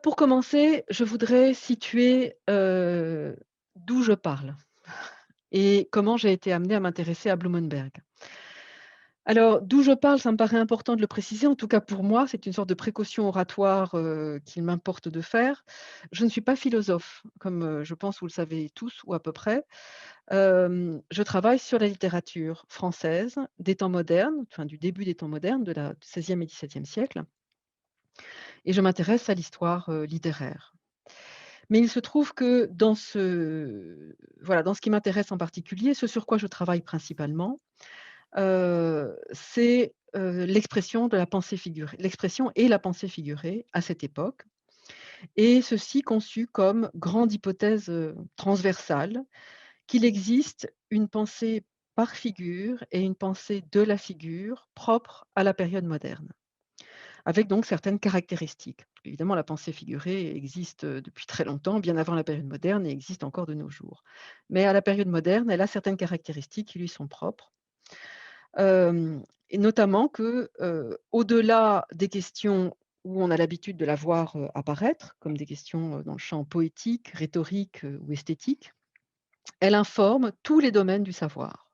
pour commencer, je voudrais situer, d'où je parle et comment j'ai été amenée à m'intéresser à Blumenberg. Alors, d'où je parle, ça me paraît important de le préciser, en tout cas pour moi, c'est une sorte de précaution oratoire, qu'il m'importe de faire. Je ne suis pas philosophe, comme, je pense vous le savez tous ou à peu près. Je travaille sur la littérature française des temps modernes, enfin du début des temps modernes, de la du XVIe et XVIIe siècle et je m'intéresse à l'histoire, littéraire. Mais il se trouve que dans dans ce qui m'intéresse en particulier, ce sur quoi je travaille principalement, c'est, l'expression de la pensée figurée l'expression et la pensée figurée à cette époque et ceci conçu comme grande hypothèse, transversale, qu'il existe une pensée par figure et une pensée de la figure propre à la période moderne. Avec donc certaines caractéristiques. Évidemment, la pensée figurée existe, depuis très longtemps, bien avant la période moderne et existe encore de nos jours. Mais à la période moderne, elle a certaines caractéristiques qui lui sont propres. Et notamment que, au-delà des questions où on a l'habitude de la voir, apparaître, comme des questions, dans le champ poétique, rhétorique, ou esthétique, elle informe tous les domaines du savoir.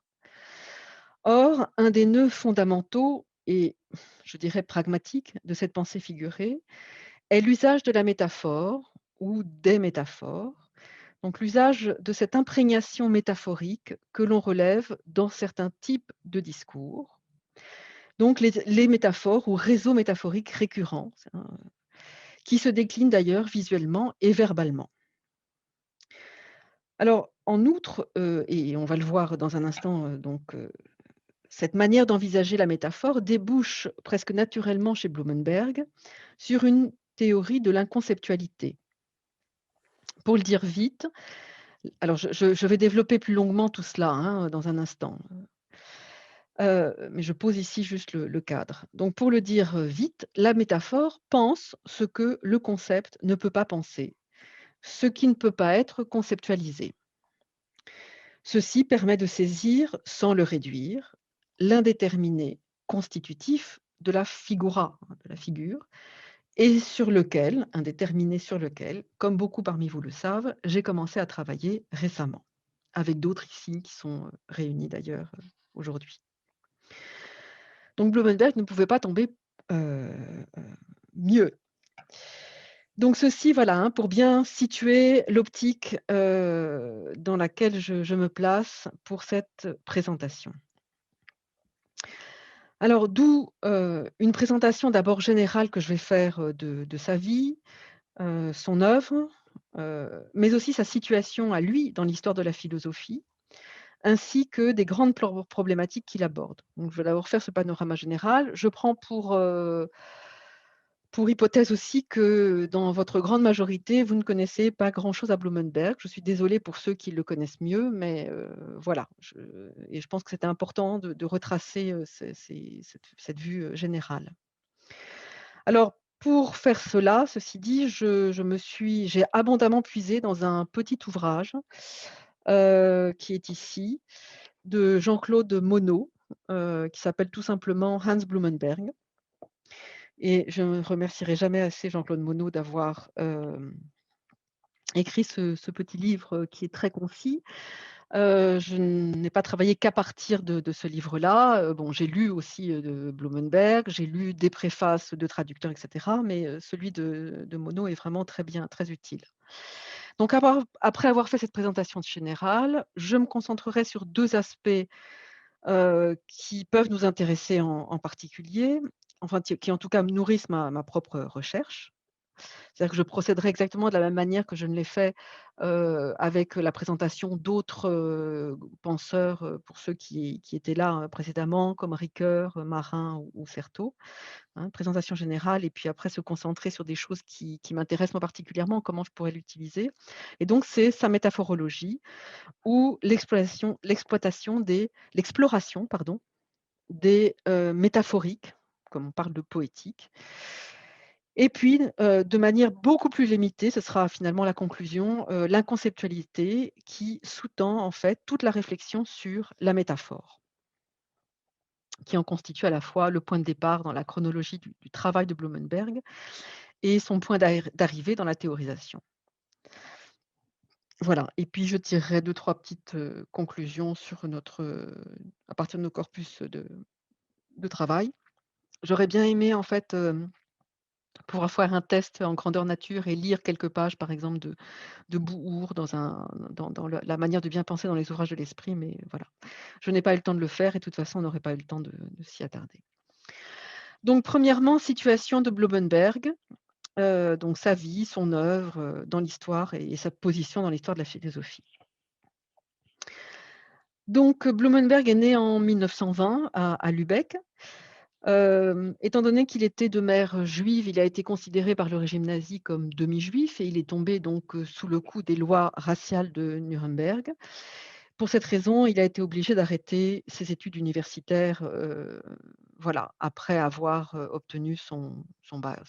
Or, un des nœuds fondamentaux et je dirais pragmatiques de cette pensée figurée, est l'usage de la métaphore ou des métaphores, donc l'usage de cette imprégnation métaphorique que l'on relève dans certains types de discours. Donc les métaphores ou réseaux métaphoriques récurrents, hein, qui se déclinent d'ailleurs visuellement et verbalement. Alors en outre, et on va le voir dans un instant, cette manière d'envisager la métaphore débouche presque naturellement chez Blumenberg sur une théorie de l'inconceptualité. Pour le dire vite, alors je vais développer plus longuement tout cela, hein, dans un instant. Mais je pose ici juste le cadre. Donc pour le dire, vite, la métaphore pense ce que le concept ne peut pas penser, ce qui ne peut pas être conceptualisé. Ceci permet de saisir, sans le réduire, l'indéterminé constitutif de la figura, hein, de la figure, et sur lequel, indéterminé sur lequel, comme beaucoup parmi vous le savent, j'ai commencé à travailler récemment, avec d'autres ici qui sont, réunis d'ailleurs, aujourd'hui. Donc Blumenberg ne pouvait pas tomber, heu, mieux. Donc ceci voilà, hein, pour bien situer l'optique, dans laquelle je me place pour cette présentation. Alors d'où, une présentation d'abord générale que je vais faire, de sa vie, son œuvre, mais aussi sa situation à lui dans l'histoire de la philosophie, ainsi que des grandes problématiques qu'il aborde. Donc je vais d'abord faire ce panorama général. Je prends pour hypothèse aussi que dans votre grande majorité, vous ne connaissez pas grand-chose à Blumenberg. Je suis désolée pour ceux qui le connaissent mieux, mais voilà, je pense que c'était important de retracer, cette vue, générale. Alors pour faire cela, ceci dit, j'ai abondamment puisé dans un petit ouvrage, qui est ici, de Jean-Claude Monod, qui s'appelle tout simplement Hans Blumenberg et je ne remercierai jamais assez Jean-Claude Monod d'avoir, écrit ce petit livre, qui est très concis. Je n'ai pas travaillé qu'à partir de ce livre-là. Bon, j'ai lu aussi, de Blumenberg, j'ai lu des préfaces de traducteurs et cetera, mais celui de Monod est vraiment très bien, très utile. Donc après avoir fait cette présentation générale, je me concentrerai sur 2 aspects, qui peuvent nous intéresser en particulier, enfin qui en tout cas nourrissent ma propre recherche. C'est-à-dire que je procéderai exactement de la même manière que je ne l'ai fait, avec la présentation d'autres, penseurs, pour ceux qui étaient là, précédemment, comme Ricoeur, Marin ou Certeau, hein. Présentation générale et puis après se concentrer sur des choses qui m'intéressent moi particulièrement, comment je pourrais l'utiliser et donc c'est sa métaphorologie ou l'exploration, pardon, des, métaphoriques, comme on parle de poétique et puis, de manière beaucoup plus limitée, ce sera finalement la conclusion, l'inconceptualité qui sous-tend en fait toute la réflexion sur la métaphore, qui en constitue à la fois le point de départ dans la chronologie du travail de Blumenberg et son point d'arrivée dans la théorisation. Voilà, et puis je tirerai deux trois petites, conclusions sur à partir de nos corpus de travail. J'aurais bien aimé en fait, pouvoir faire un test en grandeur nature et lire quelques pages par exemple de Bouhours dans la manière de bien penser dans les ouvrages de l'esprit, mais voilà. Je n'ai pas eu le temps de le faire et de toute façon on n'aurait pas eu le temps de s'y attarder. Donc premièrement, situation de Blumenberg, donc sa vie, son œuvre, dans l'histoire et sa position dans l'histoire de la philosophie. Donc Blumenberg est né en 1920 à Lübeck. Étant donné qu'il était de mère juive, il a été considéré par le régime nazi comme demi-juif et il est tombé donc, sous le coup des lois raciales de Nuremberg. Pour cette raison, il a été obligé d'arrêter ses études universitaires, voilà, après avoir, obtenu son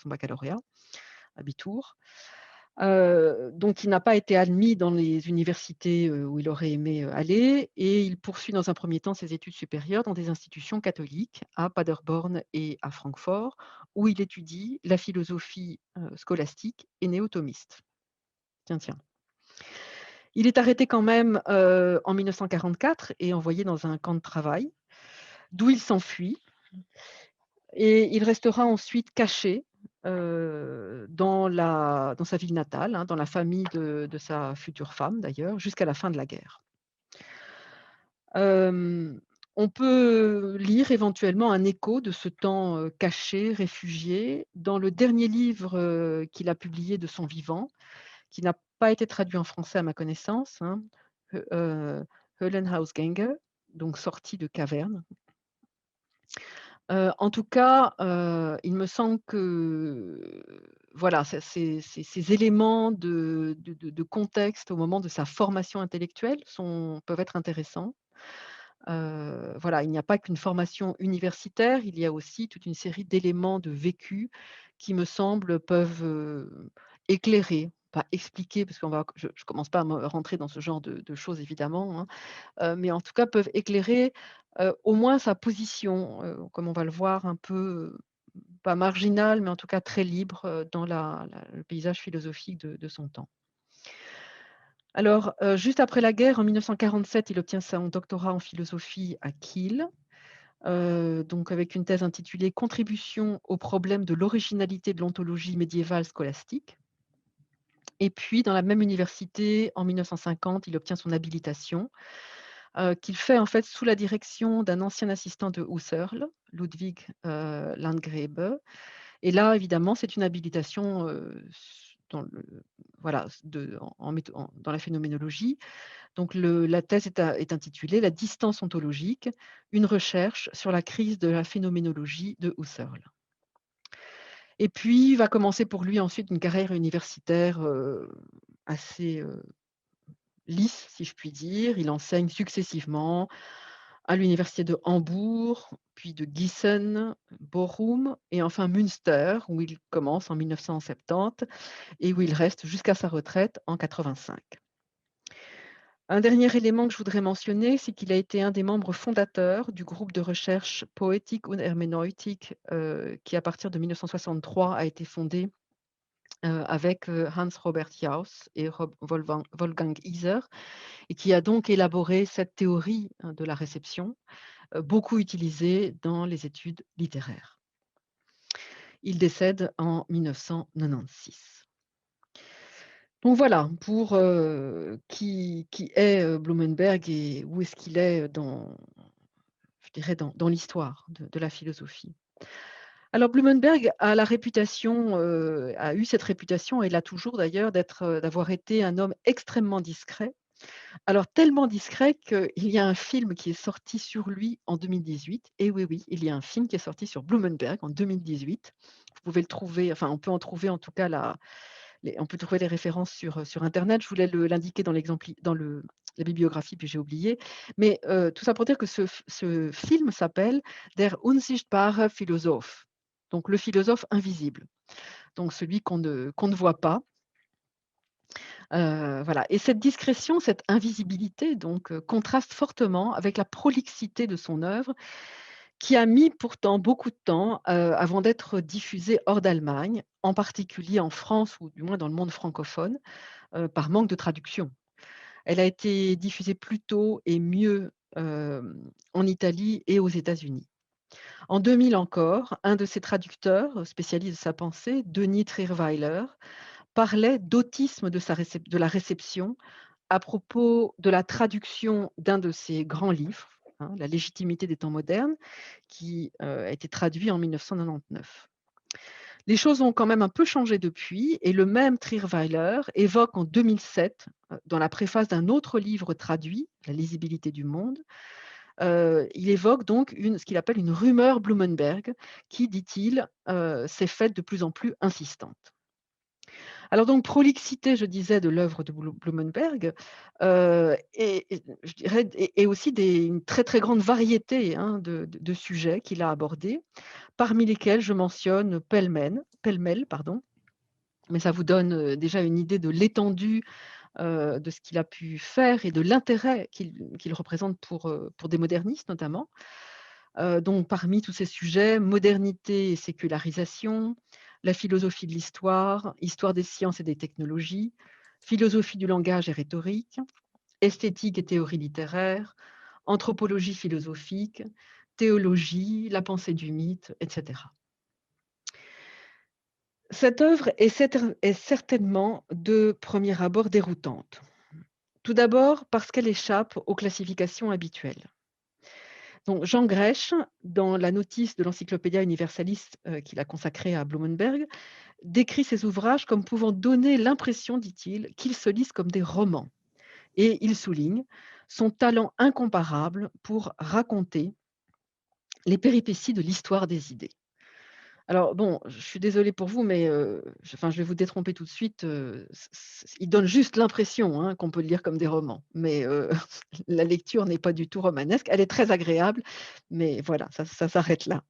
baccalauréat, Abitur. Donc il n'a pas été admis dans les universités, où il aurait aimé, aller et il poursuit dans un premier temps ses études supérieures dans des institutions catholiques à Paderborn et à Francfort, où il étudie la philosophie, scolastique et néo-thomiste. Tiens, tiens. Il est arrêté quand même, en 1944 et envoyé dans un camp de travail, d'où il s'enfuit et il restera ensuite caché, dans sa ville natale, hein, dans la famille de sa future femme d'ailleurs, jusqu'à la fin de la guerre. Hem, on peut lire éventuellement un écho de ce temps, caché, réfugié, dans le dernier livre, qu'il a publié de son vivant, qui n'a pas été traduit en français à ma connaissance, hein, Höhlenhausgänge, donc sortie de caverne. En tout cas, il me semble que, voilà, ces éléments de contexte au moment de sa formation intellectuelle peuvent être intéressants. Voilà, il n'y a pas qu'une formation universitaire, il y a aussi toute une série d'éléments de vécu qui me semblent peuvent, éclairer, pas expliquer parce je commence pas à me rentrer dans ce genre de choses évidemment, hein, mais en tout cas peuvent éclairer, au moins sa position, comme on va le voir un peu, pas marginale, mais en tout cas très libre, dans le paysage philosophique de son temps. Alors, juste après la guerre, en 1947, il obtient son doctorat en philosophie à Kiel, donc avec une thèse intitulée «Contribution au problème de l'originalité de l'ontologie médiévale scolastique». Et puis dans la même université, en 1950, il obtient son habilitation, qu'il fait en fait sous la direction d'un ancien assistant de Husserl, Ludwig, Landgrebe. Et là, évidemment, c'est une habilitation, dans le voilà, dans la phénoménologie. Donc la thèse est intitulée «La distance ontologique, une recherche sur la crise de la phénoménologie de Husserl». Et puis va commencer pour lui ensuite une carrière universitaire, assez, lisse, si je puis dire. Il enseigne successivement à l'université de Hambourg, puis de Gießen, Bochum et enfin Münster, où il commence en 1970 et où il reste jusqu'à sa retraite en 85. Un dernier élément que je voudrais mentionner, c'est qu'il a été un des membres fondateurs du groupe de recherche Poetik und Hermeneutik, qui à partir de 1963 a été fondé, avec, Hans Robert Jauss et Wolfgang Iser et qui a donc élaboré cette théorie, hein, de la réception, beaucoup utilisée dans les études littéraires. Il décède en 1996. Donc voilà pour, qui est, Blumenberg et où est-ce qu'il est je dirais dans l'histoire de la philosophie. Alors Blumenberg a eu cette réputation et l'a toujours d'ailleurs d'avoir été un homme extrêmement discret. Alors tellement discret qu'il y a un film qui est sorti sur lui en 2018. Et oui, oui, il y a un film qui est sorti sur Blumenberg en 2018. Vous pouvez le trouver, enfin on peut en trouver en tout cas on peut trouver les références sur internet. Je voulais l'indiquer dans la bibliographie, puis j'ai oublié. Mais, tout ça pour dire que ce film s'appelle Der unsichtbare Philosoph, donc le philosophe invisible, donc celui qu'on ne voit pas. Voilà, et cette discrétion, cette invisibilité donc, contraste fortement avec la prolixité de son œuvre qui a mis pourtant beaucoup de temps, avant d'être diffusée hors d'Allemagne, en particulier en France ou du moins dans le monde francophone, par manque de traduction. Elle a été diffusée plus tôt et mieux, en Italie et aux États-Unis. En 2000 encore, un de ses traducteurs, spécialiste de sa pensée, Denis Trierweiler, parlait d'autisme de la réception à propos de la traduction d'un de ses grands livres, hein, La légitimité des temps modernes, qui, a été traduit en 1999. Les choses ont quand même un peu changé depuis et le même Trierweiler évoque en 2007, dans la préface d'un autre livre traduit, La lisibilité du monde, il évoque donc ce qu'il appelle une rumeur Blumenberg qui, dit-il, s'est faite de plus en plus insistante. Alors donc prolixité, je disais, de l'œuvre de Blumenberg, et je dirais et aussi une très, très grande variété, hein, de sujets qu'il a abordés, parmi lesquels je mentionne pêle-mêle, pardon, mais ça vous donne, déjà une idée de l'étendue, de ce qu'il a pu faire et de l'intérêt qu'il représente pour des modernistes notamment. Donc parmi tous ces sujets, modernité et sécularisation, la philosophie de l'histoire, histoire des sciences et des technologies, philosophie du langage et rhétorique, esthétique et théorie littéraire, anthropologie philosophique, théologie, la pensée du mythe, etc. Cette œuvre est certainement de premier abord déroutante. Tout d'abord parce qu'elle échappe aux classifications habituelles. Donc Jean Grèche, dans la notice de l'Encyclopædia Universalis, qu'il a consacrée à Blumenberg, décrit ses ouvrages comme pouvant donner l'impression, dit-il, qu'ils se lisent comme des romans. Et il souligne son talent incomparable pour raconter les péripéties de l'histoire des idées. Alors bon, je suis désolée pour vous, mais je vais vous détromper tout de suite, il donne juste l'impression, hein, qu'on peut le lire comme des romans, mais la lecture n'est pas du tout romanesque. Elle est très agréable, mais voilà, ça s'arrête là.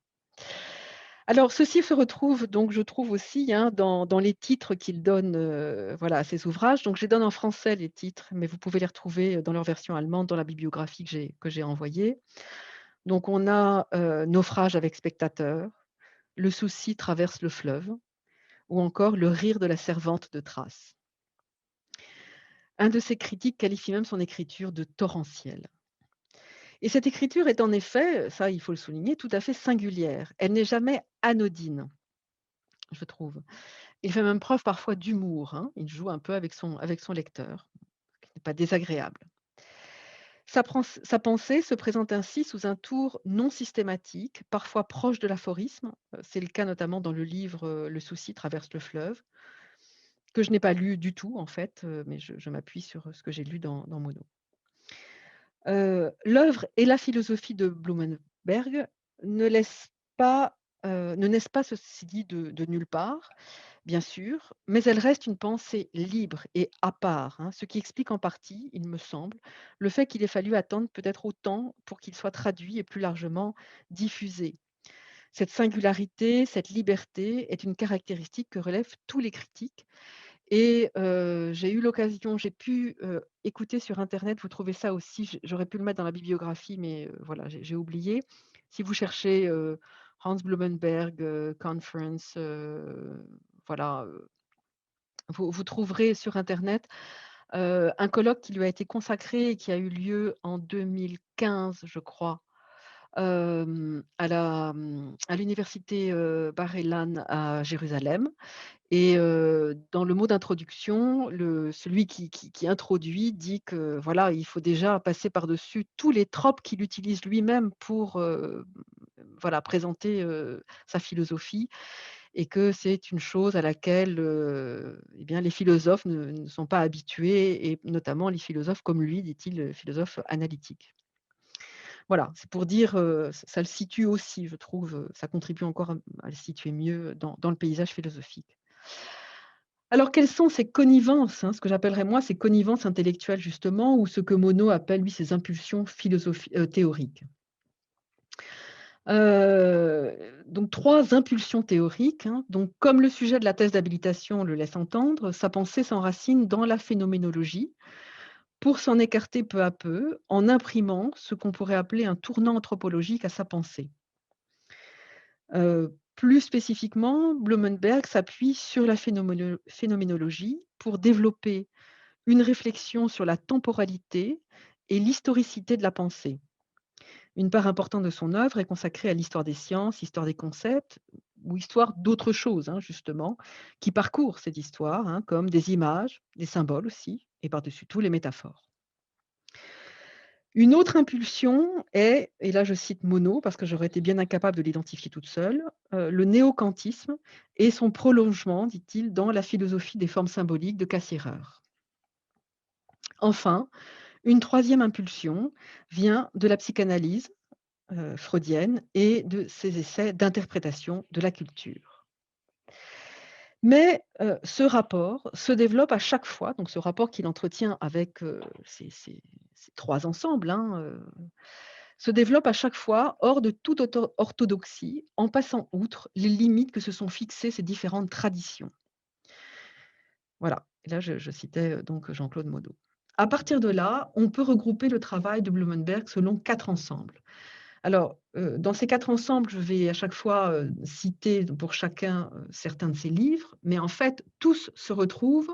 Alors ceci se retrouve donc, je trouve aussi, hein, dans les titres qu'il donne, voilà, à ses ouvrages. Donc je les donne en français les titres, mais vous pouvez les retrouver dans leur version allemande dans la bibliographie que j'ai envoyée. Donc on a, Naufrage avec spectateur, Le souci traverse le fleuve ou encore Le rire de la servante de Thrace. Un de ses critiques qualifie même son écriture de torrentielle. Et cette écriture est en effet, ça il faut le souligner, tout à fait singulière. Elle n'est jamais anodine, je trouve. Il fait même preuve parfois d'humour, hein. Il joue un peu avec son lecteur, ce qui n'est pas désagréable. Sa pensée se présente ainsi sous un tour non systématique, parfois proche de l'aphorisme. C'est le cas notamment dans le livre, Le souci traverse le fleuve, que je n'ai pas lu du tout en fait, mais je m'appuie sur ce que j'ai lu dans Monod. L'œuvre et la philosophie de Blumenberg ne laissent pas, ne naissent pas, ceci dit, de nulle part, bien sûr, mais elle reste une pensée libre et à part, hein, ce qui explique en partie, il me semble, le fait qu'il ait fallu attendre peut-être autant pour qu'il soit traduit et plus largement diffusé. Cette singularité, cette liberté est une caractéristique que relèvent tous les critiques et j'ai pu, écouter sur internet, vous trouvez ça aussi, j'aurais pu le mettre dans la bibliographie, mais voilà, j'ai oublié. Si vous cherchez, Hans Blumenberg, conference, voilà, vous trouverez sur internet, un colloque qui lui a été consacré et qui a eu lieu en 2015, je crois, à l'université, Bar-Ilan à Jérusalem. Et dans le mot d'introduction, celui qui introduit dit que, voilà, il faut déjà passer par-dessus tous les tropes qu'il utilise lui-même pour, voilà, présenter, sa philosophie et que c'est une chose à laquelle, eh bien, les philosophes ne sont pas habitués et notamment les philosophes comme lui, dit-il, philosophes analytiques. Voilà, c'est pour dire, ça le situe aussi, je trouve, ça contribue encore à le situer mieux dans le paysage philosophique. Alors, quelles sont ces connivences, hein, ce que j'appellerais moi ces connivences intellectuelles justement, ou ce que Monod appelle lui ses impulsions théoriques? Donc 3 impulsions théoriques, hein, donc comme le sujet de la thèse d'habilitation le laisse entendre, sa pensée s'enracine dans la phénoménologie, pour s'en écarter peu à peu, en imprimant ce qu'on pourrait appeler un tournant anthropologique à sa pensée. Plus spécifiquement, Blumenberg s'appuie sur la phénoménologie pour développer une réflexion sur la temporalité et l'historicité de la pensée. Une part importante de son œuvre est consacrée à l'histoire des sciences, histoire des concepts ou histoire d'autres choses, hein, justement, qui parcourent cette histoire, hein, comme des images, des symboles aussi, et par-dessus tout les métaphores. Une autre impulsion est, et là je cite Monod parce que j'aurais été bien incapable de l'identifier toute seule, le néo-kantisme et son prolongement, dit-il, dans la philosophie des formes symboliques de Cassirer. Enfin, une troisième impulsion vient de la psychanalyse freudienne et de ses essais d'interprétation de la culture. Mais ce rapport se développe à chaque fois, donc ce rapport qu'il entretient avec ces 3 ensembles, hein, se développe à chaque fois hors de toute orthodoxie, en passant outre les limites que se sont fixées ces différentes traditions. Voilà, et là je citais, donc Jean-Claude Monod. À partir de là, on peut regrouper le travail de Blumenberg selon 4 ensembles. Alors, dans ces 4 ensembles, je vais à chaque fois, citer pour chacun, certains de ses livres, mais en fait, tous se retrouvent,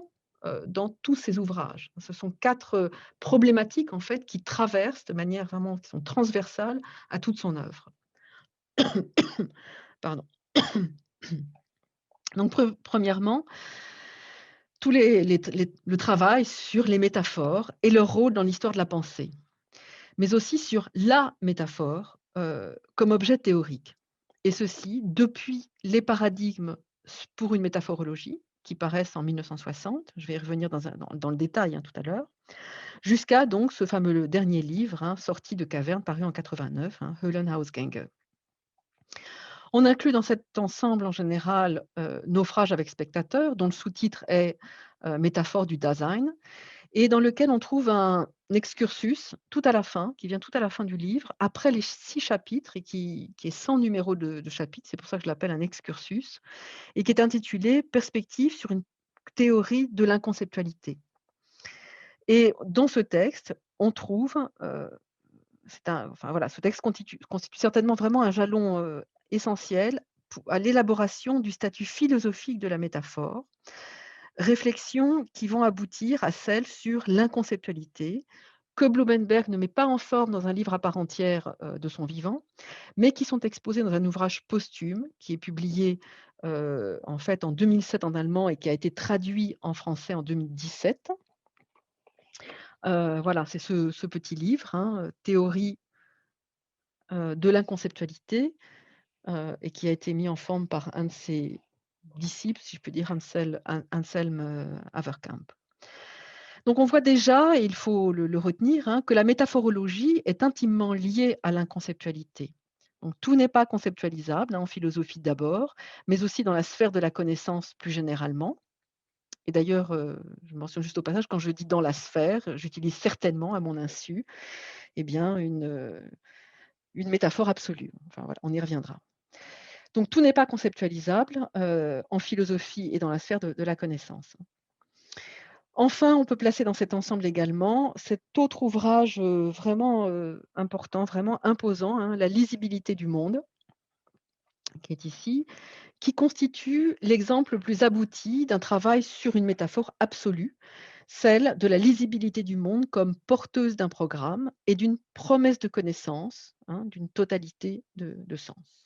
dans tous ses ouvrages. Ce sont 4 problématiques, en fait, qui traversent de manière vraiment qui sont transversales à toute son œuvre. Pardon. Donc premièrement, tous les le travail sur les métaphores et leur rôle dans l'histoire de la pensée, mais aussi sur la métaphore, comme objet théorique, et ceci depuis les paradigmes pour une métaphorologie qui paraissent en 1960, je vais y revenir dans le détail, hein, tout à l'heure, jusqu'à donc ce fameux dernier livre, hein, Sortie de caverne, paru en 89, hein, Höhlenhausgänge. On inclut dans cet ensemble en général, Naufrage avec spectateur, dont le sous-titre est, Métaphore du Dasein, et dans lequel on trouve un excursus tout à la fin, qui vient tout à la fin du livre, après les 6 chapitres et qui est sans numéro de chapitre, c'est pour ça que je l'appelle un excursus, et qui est intitulé «Perspective sur une théorie de l'inconceptualité». Et dans ce texte, on trouve, enfin voilà, ce texte constitue certainement vraiment un jalon, essentiel à l'élaboration du statut philosophique de la métaphore, réflexions qui vont aboutir à celle sur l'inconceptualité, que Blumenberg ne met pas en forme dans un livre à part entière, de son vivant, mais qui sont exposées dans un ouvrage posthume qui est publié, en fait en 2007 en allemand et qui a été traduit en français en 2017. Voilà, c'est ce petit livre, hein, Théorie, de l'inconceptualité, et qui a été mis en forme par un de ses disciples, si je peux dire, Anselm, Haverkamp. Donc on voit déjà, et il faut le retenir, hein, que la métaphorologie est intimement liée à l'inconceptualité. Donc tout n'est pas conceptualisable, hein, en philosophie d'abord, mais aussi dans la sphère de la connaissance plus généralement. Et d'ailleurs, je mentionne juste au passage, quand je dis «dans la sphère», j'utilise certainement à mon insu, eh bien une métaphore absolue. Enfin voilà, on y reviendra. Donc tout n'est pas conceptualisable, en philosophie et dans la sphère de la connaissance. Enfin, on peut placer dans cet ensemble également cet autre ouvrage, vraiment, important, vraiment imposant, hein, La lisibilité du monde, qui est ici, qui constitue l'exemple le plus abouti d'un travail sur une métaphore absolue, celle de la lisibilité du monde comme porteuse d'un programme et d'une promesse de connaissance, hein, d'une totalité de sens.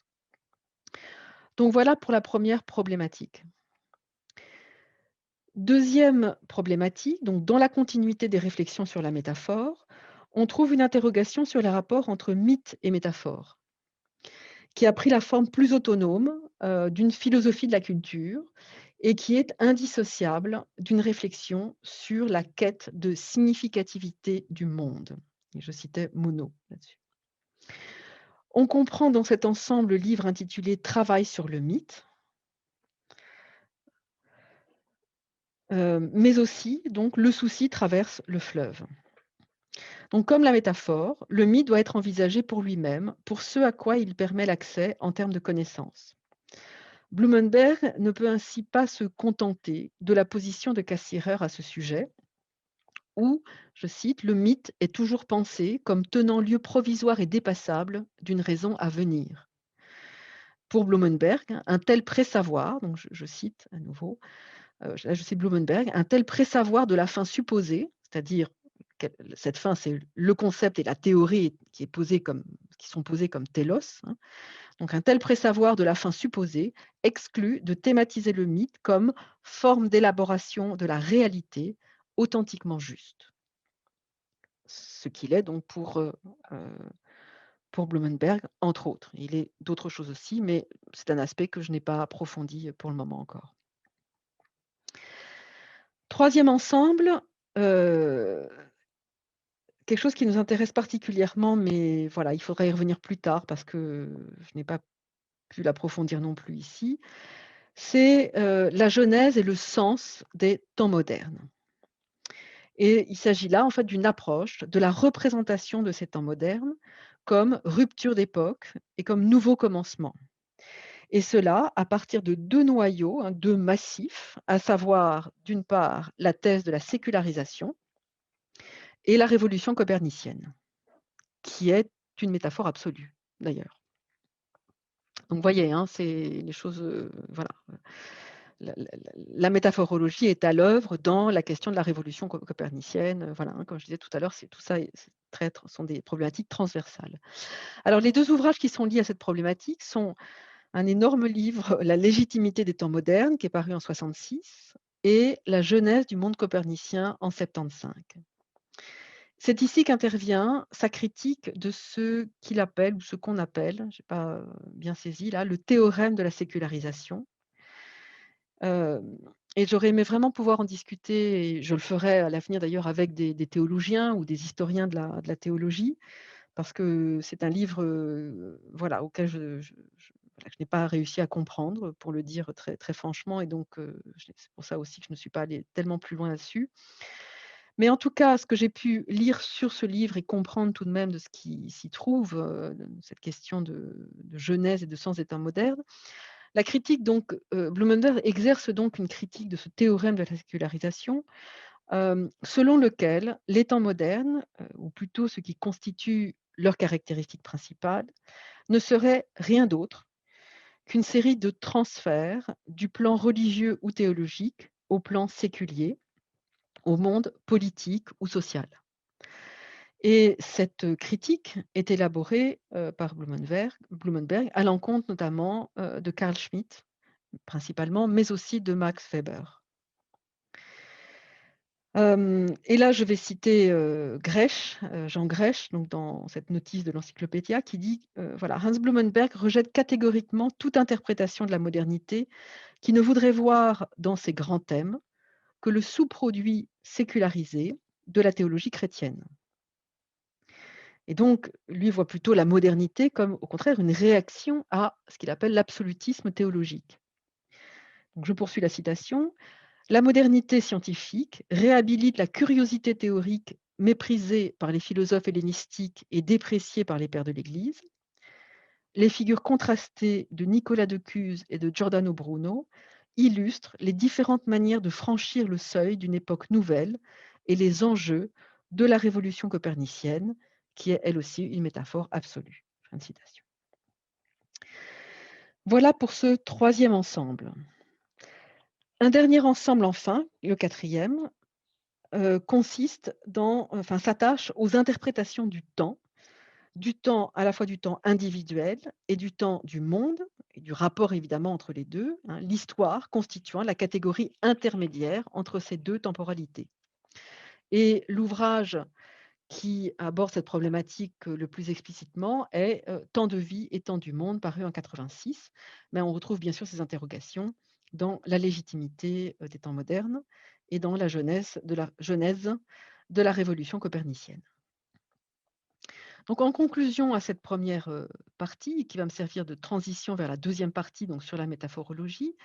Donc voilà pour la première problématique. Deuxième problématique, donc dans la continuité des réflexions sur la métaphore, on trouve une interrogation sur les rapports entre mythe et métaphore, qui a pris la forme plus autonome d'une philosophie de la culture et qui est indissociable d'une réflexion sur la quête de significativité du monde. Et je citais Monod là-dessus. On comprend dans cet ensemble le livre intitulé Travail sur le mythe, mais aussi donc le souci traverse le fleuve. Donc comme la métaphore, le mythe doit être envisagé pour lui-même, pour ce à quoi il permet l'accès en termes de connaissances. Blumenberg ne peut ainsi pas se contenter de la position de Cassirer à ce sujet, où, je cite, «le mythe est toujours pensé comme tenant lieu provisoire et dépassable d'une raison à venir». Pour Blumenberg, un tel présavoir, donc je cite à nouveau, là je cite Blumenberg, un tel présavoir de la fin supposée, c'est-à-dire cette fin, c'est le concept et la théorie qui sont posés comme télos, hein. Donc un tel présavoir de la fin supposée exclut de thématiser le mythe comme forme d'élaboration de la réalité authentiquement juste. Ce qu'il est donc pour Blumenberg, entre autres. Il est d'autres choses aussi, mais c'est un aspect que je n'ai pas approfondi pour le moment encore. Troisième ensemble, heu, quelque chose qui nous intéresse particulièrement, mais voilà, il faudra y revenir plus tard parce que je n'ai pas pu l'approfondir non plus ici. C'est, la genèse et le sens des temps modernes. Et il s'agit là, en fait, d'une approche de la représentation de ces temps modernes comme rupture d'époque et comme nouveau commencement. Et cela à partir de 2 noyaux, hein, 2 massifs, à savoir, d'une part, la thèse de la sécularisation et la révolution copernicienne, qui est une métaphore absolue, d'ailleurs. Donc vous voyez, hein, c'est les choses, voilà, la métaphorologie est à l'œuvre dans la question de la révolution copernicienne, voilà, hein, comme je disais tout à l'heure, c'est tout ça c'est très sont des problématiques transversales. Alors les 2 ouvrages qui sont liés à cette problématique sont un énorme livre, La légitimité des temps modernes, qui est paru en 66 et La genèse du monde copernicien en 75. C'est ici qu'intervient sa critique de ce qu'il appelle ou ce qu'on appelle, je n'ai pas, bien saisi là, le théorème de la sécularisation. Hem et j'aurais aimé vraiment pouvoir en discuter et je le ferai à l'avenir d'ailleurs avec des théologiens ou des historiens de la théologie, parce que c'est un livre, voilà, auquel voilà, je n'ai pas réussi à comprendre, pour le dire très très franchement et donc c'est pour ça aussi que je ne suis pas allée tellement plus loin là-dessus. Mais en tout cas, ce que j'ai pu lire sur ce livre et comprendre tout de même de ce qui s'y trouve, de cette question de genèse et de sens des temps modernes, la critique donc, Blumenberg exerce donc une critique de ce théorème de la sécularisation, selon lequel les temps modernes, ou plutôt ce qui constitue leur caractéristique principale, ne serait rien d'autre qu'une série de transferts du plan religieux ou théologique au plan séculier, au monde politique ou social. Et cette critique est élaborée, par Blumenberg à l'encontre notamment, de Carl Schmitt, principalement, mais aussi de Max Weber. Et là, je vais citer, Grech, Jean Grech, donc dans cette notice de l'Encyclopédia qui dit, voilà: «Hans Blumenberg rejette catégoriquement toute interprétation de la modernité qui ne voudrait voir dans ces grands thèmes que le sous-produit sécularisé de la théologie chrétienne». Et donc, lui voit plutôt la modernité comme, au contraire, une réaction à ce qu'il appelle l'absolutisme théologique. Donc je poursuis la citation. La modernité scientifique réhabilite la curiosité théorique méprisée par les philosophes hellénistiques et dépréciée par les pères de l'Église. Les figures contrastées de Nicolas de Cuse et de Giordano Bruno illustrent les différentes manières de franchir le seuil d'une époque nouvelle et les enjeux de la révolution copernicienne, qui est elle aussi une métaphore absolue. Fin de citation. Voilà pour ce troisième ensemble. Un dernier ensemble enfin, le quatrième, consiste s'attache aux interprétations du temps à la fois du temps individuel et du temps du monde et du rapport évidemment entre les 2, hein, l'histoire constituant la catégorie intermédiaire entre ces 2 temporalités. Et l'ouvrage qui aborde cette problématique, le plus explicitement est, Temps de vie et temps du monde, paru en 86. Mais on retrouve bien sûr ces interrogations dans La légitimité, des temps modernes et dans la genèse de la révolution copernicienne. Donc en conclusion à cette première partie qui va me servir de transition vers la deuxième partie, donc sur la métaphorologie,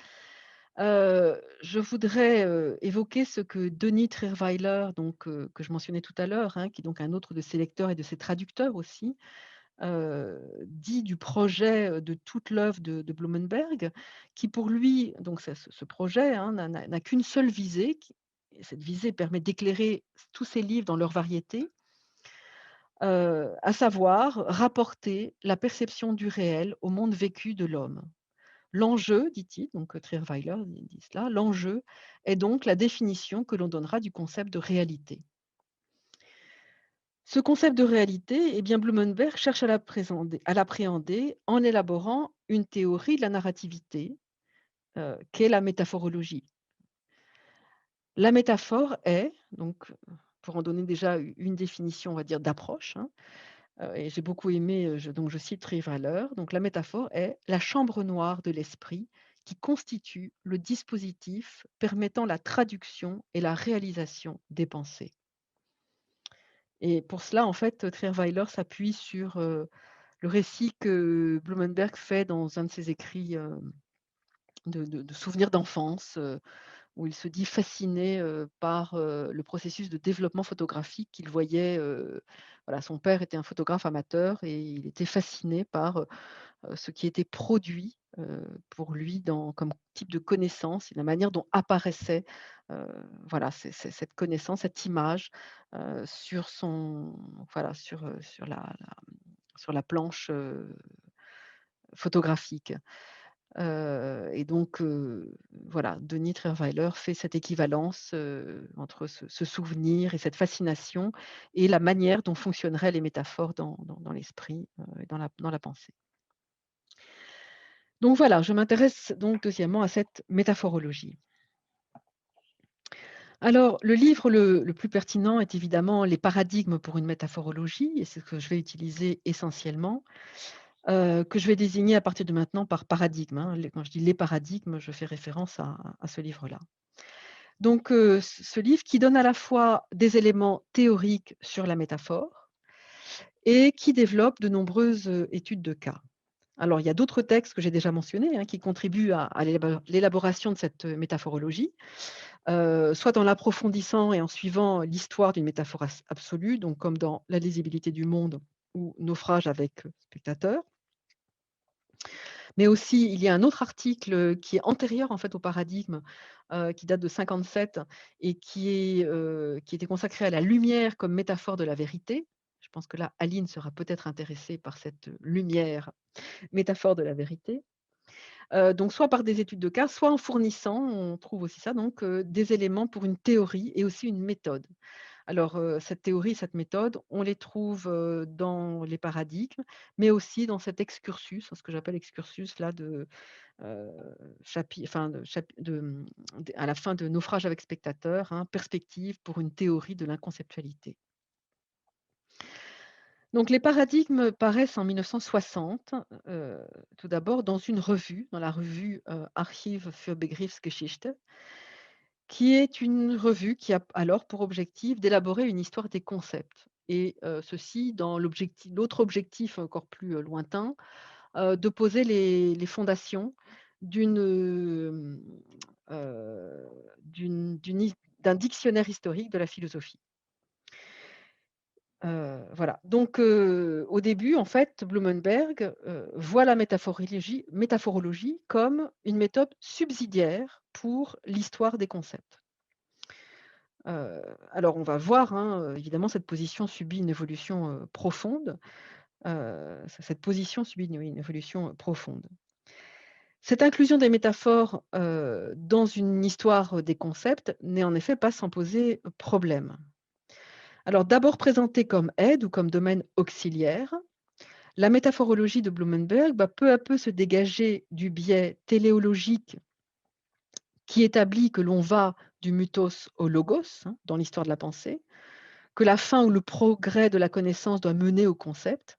je voudrais, évoquer ce que Denis Trierweiler, donc que je mentionnais tout à l'heure, hein, qui est donc un autre de ses lecteurs et de ses traducteurs aussi, dit du projet, de toute l'œuvre de Blumenberg, qui pour lui, donc ce projet, hein, n'a qu'une seule visée et cette visée permet d'éclairer tous ses livres dans leur variété, à savoir rapporter la perception du réel au monde vécu de l'homme. L'enjeu, dit-il, donc Trierweiler dit cela, l'enjeu est donc la définition que l'on donnera du concept de réalité. Ce concept de réalité, eh bien Blumenberg cherche à l'appréhender en élaborant une théorie de la narrativité, qu'est la métaphorologie. La métaphore est, donc, pour en donner déjà une définition, on va dire, d'approche, hein, et j'ai beaucoup aimé, donc je cite Trierweiler, donc la métaphore est la chambre noire de l'esprit qui constitue le dispositif permettant la traduction et la réalisation des pensées. Et pour cela, en fait, Trierweiler s'appuie sur, le récit que Blumenberg fait dans un de ses écrits, de souvenirs d'enfance, où il se dit fasciné, par, le processus de développement photographique qu'il voyait, voilà, son père était un photographe amateur et il était fasciné par, ce qui était produit, pour lui comme type de connaissance et la manière dont apparaissait, heu, voilà, cette connaissance, cette image, sur son voilà, sur la planche, photographique. Et donc voilà, Denis Trierweiler fait cette équivalence, entre ce souvenir et cette fascination et la manière dont fonctionneraient les métaphores dans l'esprit, et dans la pensée. Donc voilà, je m'intéresse donc deuxièmement à cette métaphorologie. Alors le livre le plus pertinent est évidemment «Les paradigmes pour une métaphorologie» et c'est ce que je vais utiliser essentiellement. Que je vais désigner à partir de maintenant par paradigme, hein. Quand je dis les paradigmes, je fais référence à ce livre-là. Donc, ce livre qui donne à la fois des éléments théoriques sur la métaphore et qui développe de nombreuses, études de cas. Alors, il y a d'autres textes que j'ai déjà mentionnés, hein, qui contribuent à l'élaboration de cette, métaphorologie, soit en l'approfondissant et en suivant l'histoire d'une métaphore absolue, donc comme dans La lisibilité du monde ou Naufrage avec, spectateur. Mais aussi, il y a un autre article, qui est antérieur en fait au paradigme, qui date de 57 et qui était consacré à la lumière comme métaphore de la vérité. Je pense que là, Aline sera peut-être intéressée par cette, lumière, métaphore de la vérité. Donc soit par des études de cas, soit en fournissant, on trouve aussi ça donc, des éléments pour une théorie et aussi une méthode. Alors, cette théorie, cette méthode, on les trouve, dans les paradigmes, mais aussi dans cet excursus, ce que j'appelle excursus là heu, à la fin de Naufrage avec spectateur, hein, perspective pour une théorie de l'inconceptualité. Donc les paradigmes paraissent en 1960, tout d'abord dans une revue, dans la revue, Archiv für Begriffsgeschichte, qui est une revue qui a alors pour objectif d'élaborer une histoire des concepts et ceci dans l'autre objectif encore plus, lointain, de poser les fondations d'une, d'une hi d'un dictionnaire historique de la philosophie. Voilà, donc au début, en fait, Blumenberg, voit la métaphorologie comme une méthode subsidiaire pour l'histoire des concepts. Alors on va voir, hein, évidemment cette position subit une évolution, profonde, cette position subit une évolution, profonde. Cette inclusion des métaphores, dans une histoire, des concepts n'est en effet pas sans poser problème. Alors d'abord présentée comme aide ou comme domaine auxiliaire, la métaphorologie de Blumenberg va peu à peu se dégager du biais téléologique qui établit que l'on va du mythos au logos, hein, dans l'histoire de la pensée, que la fin ou le progrès de la connaissance doit mener au concept,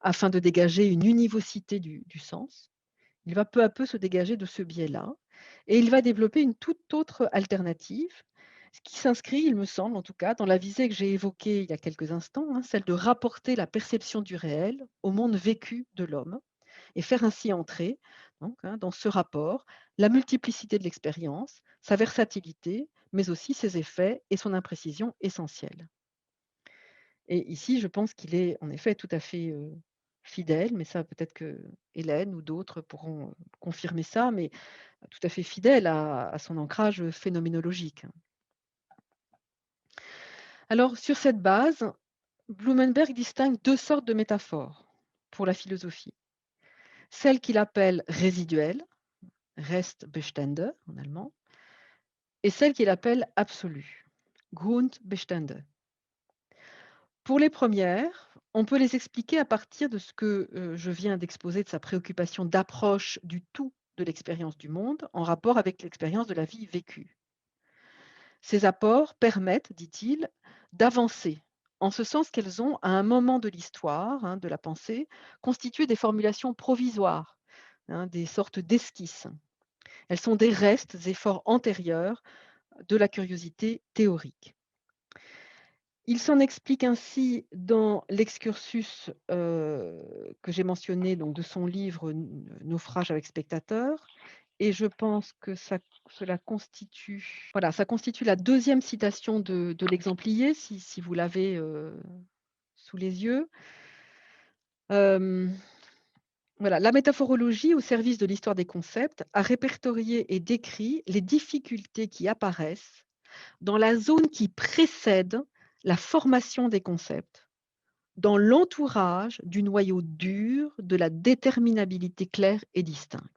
afin de dégager une univocité du sens. Il va peu à peu se dégager de ce biais-là et il va développer une toute autre alternative, ce qui s'inscrit, il me semble en tout cas, dans la visée que j'ai évoquée il y a quelques instants, hein, celle de rapporter la perception du réel au monde vécu de l'homme et faire ainsi entrer donc, hein, dans ce rapport la multiplicité de l'expérience, sa versatilité, mais aussi ses effets et son imprécision essentielle. Et ici, je pense qu'il est en effet tout à fait, fidèle, mais ça peut-être que Hélène ou d'autres pourront, confirmer ça, mais tout à fait fidèle à son ancrage, phénoménologique. Alors sur cette base, Blumenberg distingue 2 sortes de métaphores pour la philosophie. celle qu'il appelle résiduelle, Restbestände en allemand, et celle qu'il appelle absolue, Grundbestände. Pour les premières, on peut les expliquer à partir de ce que je viens d'exposer de sa préoccupation d'approche du tout de l'expérience du monde en rapport avec l'expérience de la vie vécue. Ces apports permettent, dit-il, d'avancer, en ce sens qu'elles ont, à un moment de l'histoire, de la pensée, constitué des formulations provisoires, des sortes d'esquisses. Elles sont des restes, efforts antérieurs de la curiosité théorique. Il s'en explique ainsi dans l'excursus que j'ai mentionné donc, de son livre Naufrage avec spectateur. Et je pense que cela constitue, voilà, ça constitue la deuxième citation de l'exemplier, si vous l'avez sous les yeux. Voilà, la métaphorologie au service de l'histoire des concepts a répertorié et décrit les difficultés qui apparaissent dans la zone qui précède la formation des concepts, dans l'entourage du noyau dur de la déterminabilité claire et distincte.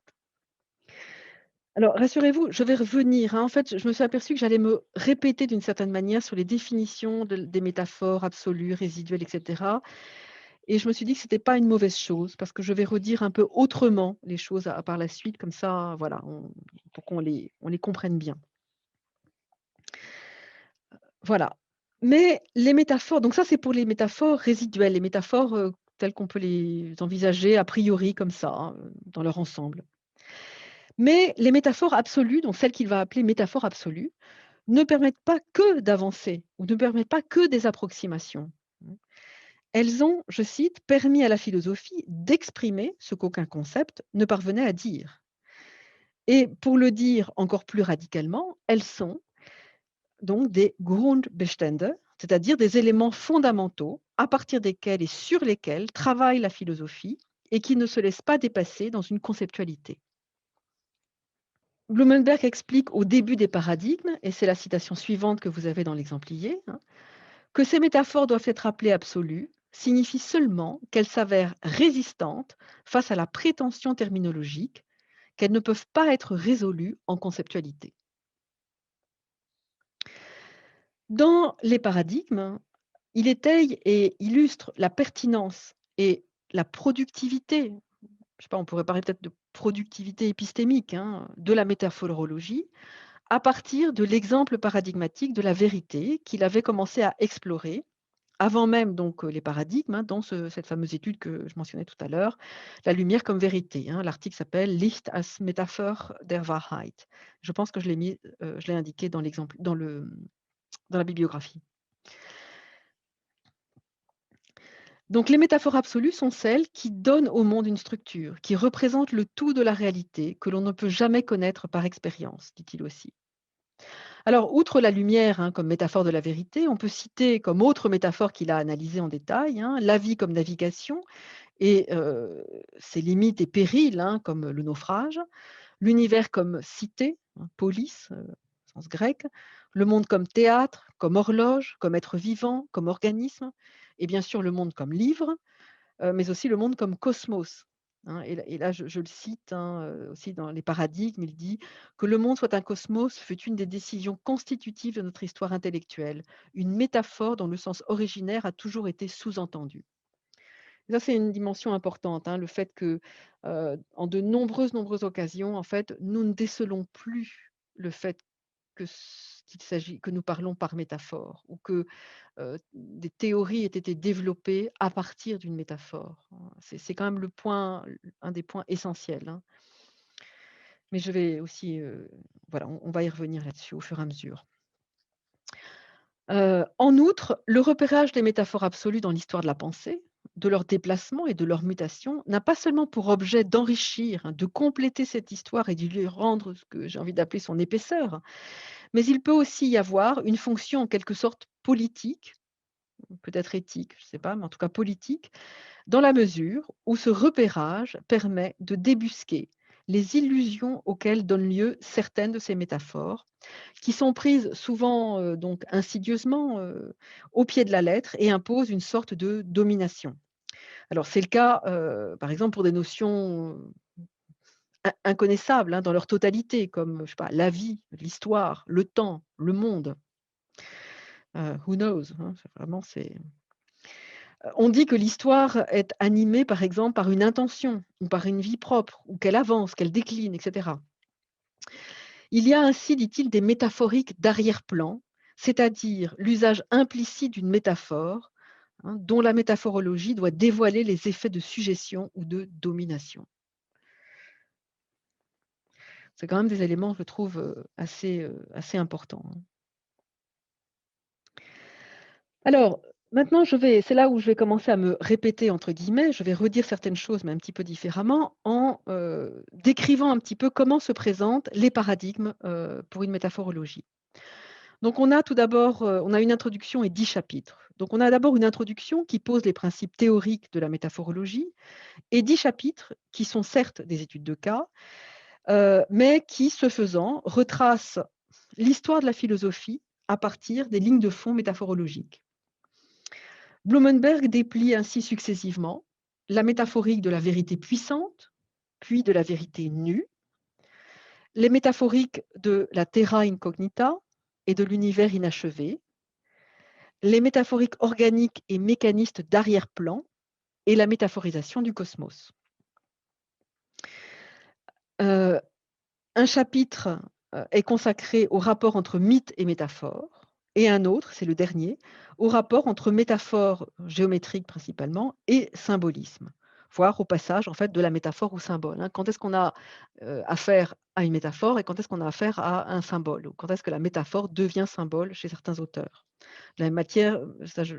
Alors, rassurez-vous, je vais revenir, en fait, je me suis aperçue que j'allais me répéter d'une certaine manière sur les définitions des métaphores absolues, résiduelles, etc. Et je me suis dit que ce n'était pas une mauvaise chose, parce que je vais redire un peu autrement les choses par la suite, comme ça, voilà, pour on les comprenne bien. Voilà. Mais les métaphores, donc ça c'est pour les métaphores résiduelles, les métaphores telles qu'on peut les envisager a priori comme ça, dans leur ensemble. Mais les métaphores absolues, donc celles qu'il va appeler métaphores absolues, ne permettent pas que d'avancer ou ne permettent pas que des approximations. Elles ont, je cite, permis à la philosophie d'exprimer ce qu'aucun concept ne parvenait à dire. Et pour le dire encore plus radicalement, elles sont donc des Grundbestände, c'est-à-dire des éléments fondamentaux à partir desquels et sur lesquels travaille la philosophie et qui ne se laissent pas dépasser dans une conceptualité. Blumenberg explique au début des paradigmes, et c'est la citation suivante que vous avez dans l'exemplier, que ces métaphores doivent être appelées absolues, signifie seulement qu'elles s'avèrent résistantes face à la prétention terminologique, qu'elles ne peuvent pas être résolues en conceptualité. Dans les paradigmes, il étaye et illustre la pertinence et la productivité, je sais pas, on pourrait parler peut-être de productivité épistémique, de la métaphorologie, à partir de l'exemple paradigmatique de la vérité qu'il avait commencé à explorer, avant même donc les paradigmes, dans cette fameuse étude que je mentionnais tout à l'heure, la lumière comme vérité. L'article s'appelle Licht als Metapher der Wahrheit. Je pense que je l'ai indiqué dans l'exemple, dans la bibliographie. Donc les métaphores absolues sont celles qui donnent au monde une structure, qui représentent le tout de la réalité que l'on ne peut jamais connaître par expérience, dit-il aussi. Alors, outre la lumière comme métaphore de la vérité, on peut citer comme autre métaphore qu'il a analysée en détail, la vie comme navigation et ses limites et périls, comme le naufrage, l'univers comme cité, polis, au sens grec, le monde comme théâtre, comme horloge, comme être vivant, comme organisme, et bien sûr le monde comme livre, mais aussi le monde comme cosmos. Et là, je le cite aussi dans les paradigmes, il dit que le monde soit un cosmos fut une des décisions constitutives de notre histoire intellectuelle, une métaphore dont le sens originaire a toujours été sous-entendu. Ça, c'est une dimension importante, le fait que, en de nombreuses occasions, en fait, nous ne décelons plus le fait qu'il s'agit que nous parlons par métaphore ou que, des théories aient été développées à partir d'une métaphore. C'est quand même un des points essentiels, Mais je vais aussi, voilà, on va y revenir là-dessus au fur et à mesure. En outre, le repérage des métaphores absolues dans l'histoire de la pensée, de leur déplacement et de leur mutation, n'a pas seulement pour objet d'enrichir, de compléter cette histoire et de lui rendre ce que j'ai envie d'appeler son épaisseur, mais il peut aussi y avoir une fonction en quelque sorte politique, peut-être éthique, je ne sais pas, mais en tout cas politique, dans la mesure où ce repérage permet de débusquer les illusions auxquelles donnent lieu certaines de ces métaphores, qui sont prises souvent donc insidieusement au pied de la lettre et imposent une sorte de domination. Alors c'est le cas, par exemple, pour des notions inconnaissables, hein, dans leur totalité, comme, je sais pas, la vie, l'histoire, le temps, le monde. Who knows, hein? On dit que l'histoire est animée, par exemple, par une intention ou par une vie propre, ou qu'elle avance, qu'elle décline, et cetera. Il y a ainsi, dit-il, des métaphoriques d'arrière-plan, c'est-à-dire l'usage implicite d'une métaphore, hein, dont la métaphorologie doit dévoiler les effets de suggestion ou de domination. C'est quand même des éléments, je trouve, assez importants, hein. Alors, maintenant c'est là où je vais commencer à me «répéter» entre guillemets, je vais redire certaines choses, mais un petit peu différemment, en, décrivant un petit peu comment se présentent les paradigmes, pour une métaphorologie. Donc on a tout d'abord, on a une introduction et 10 chapitres. Donc on a d'abord une introduction qui pose les principes théoriques de la métaphorologie et 10 chapitres qui sont certes des études de cas, mais qui, ce faisant, retracent l'histoire de la philosophie à partir des lignes de fond métaphorologiques. Blumenberg déplie ainsi successivement la métaphorique de la vérité puissante, puis de la vérité nue, les métaphoriques de la terra incognita et de l'univers inachevé, les métaphoriques organiques et mécanistes d'arrière-plan et la métaphorisation du cosmos. Euh, un chapitre est consacré au rapport entre mythe et métaphore, et un autre, c'est le dernier, au rapport entre métaphore géométrique principalement et symbolisme, voire au passage en fait de la métaphore au symbole, hein. Quand est-ce qu'on a affaire à une métaphore et quand est-ce qu'on a affaire à un symbole, ou quand est-ce que la métaphore devient symbole chez certains auteurs. De la même matière, ça je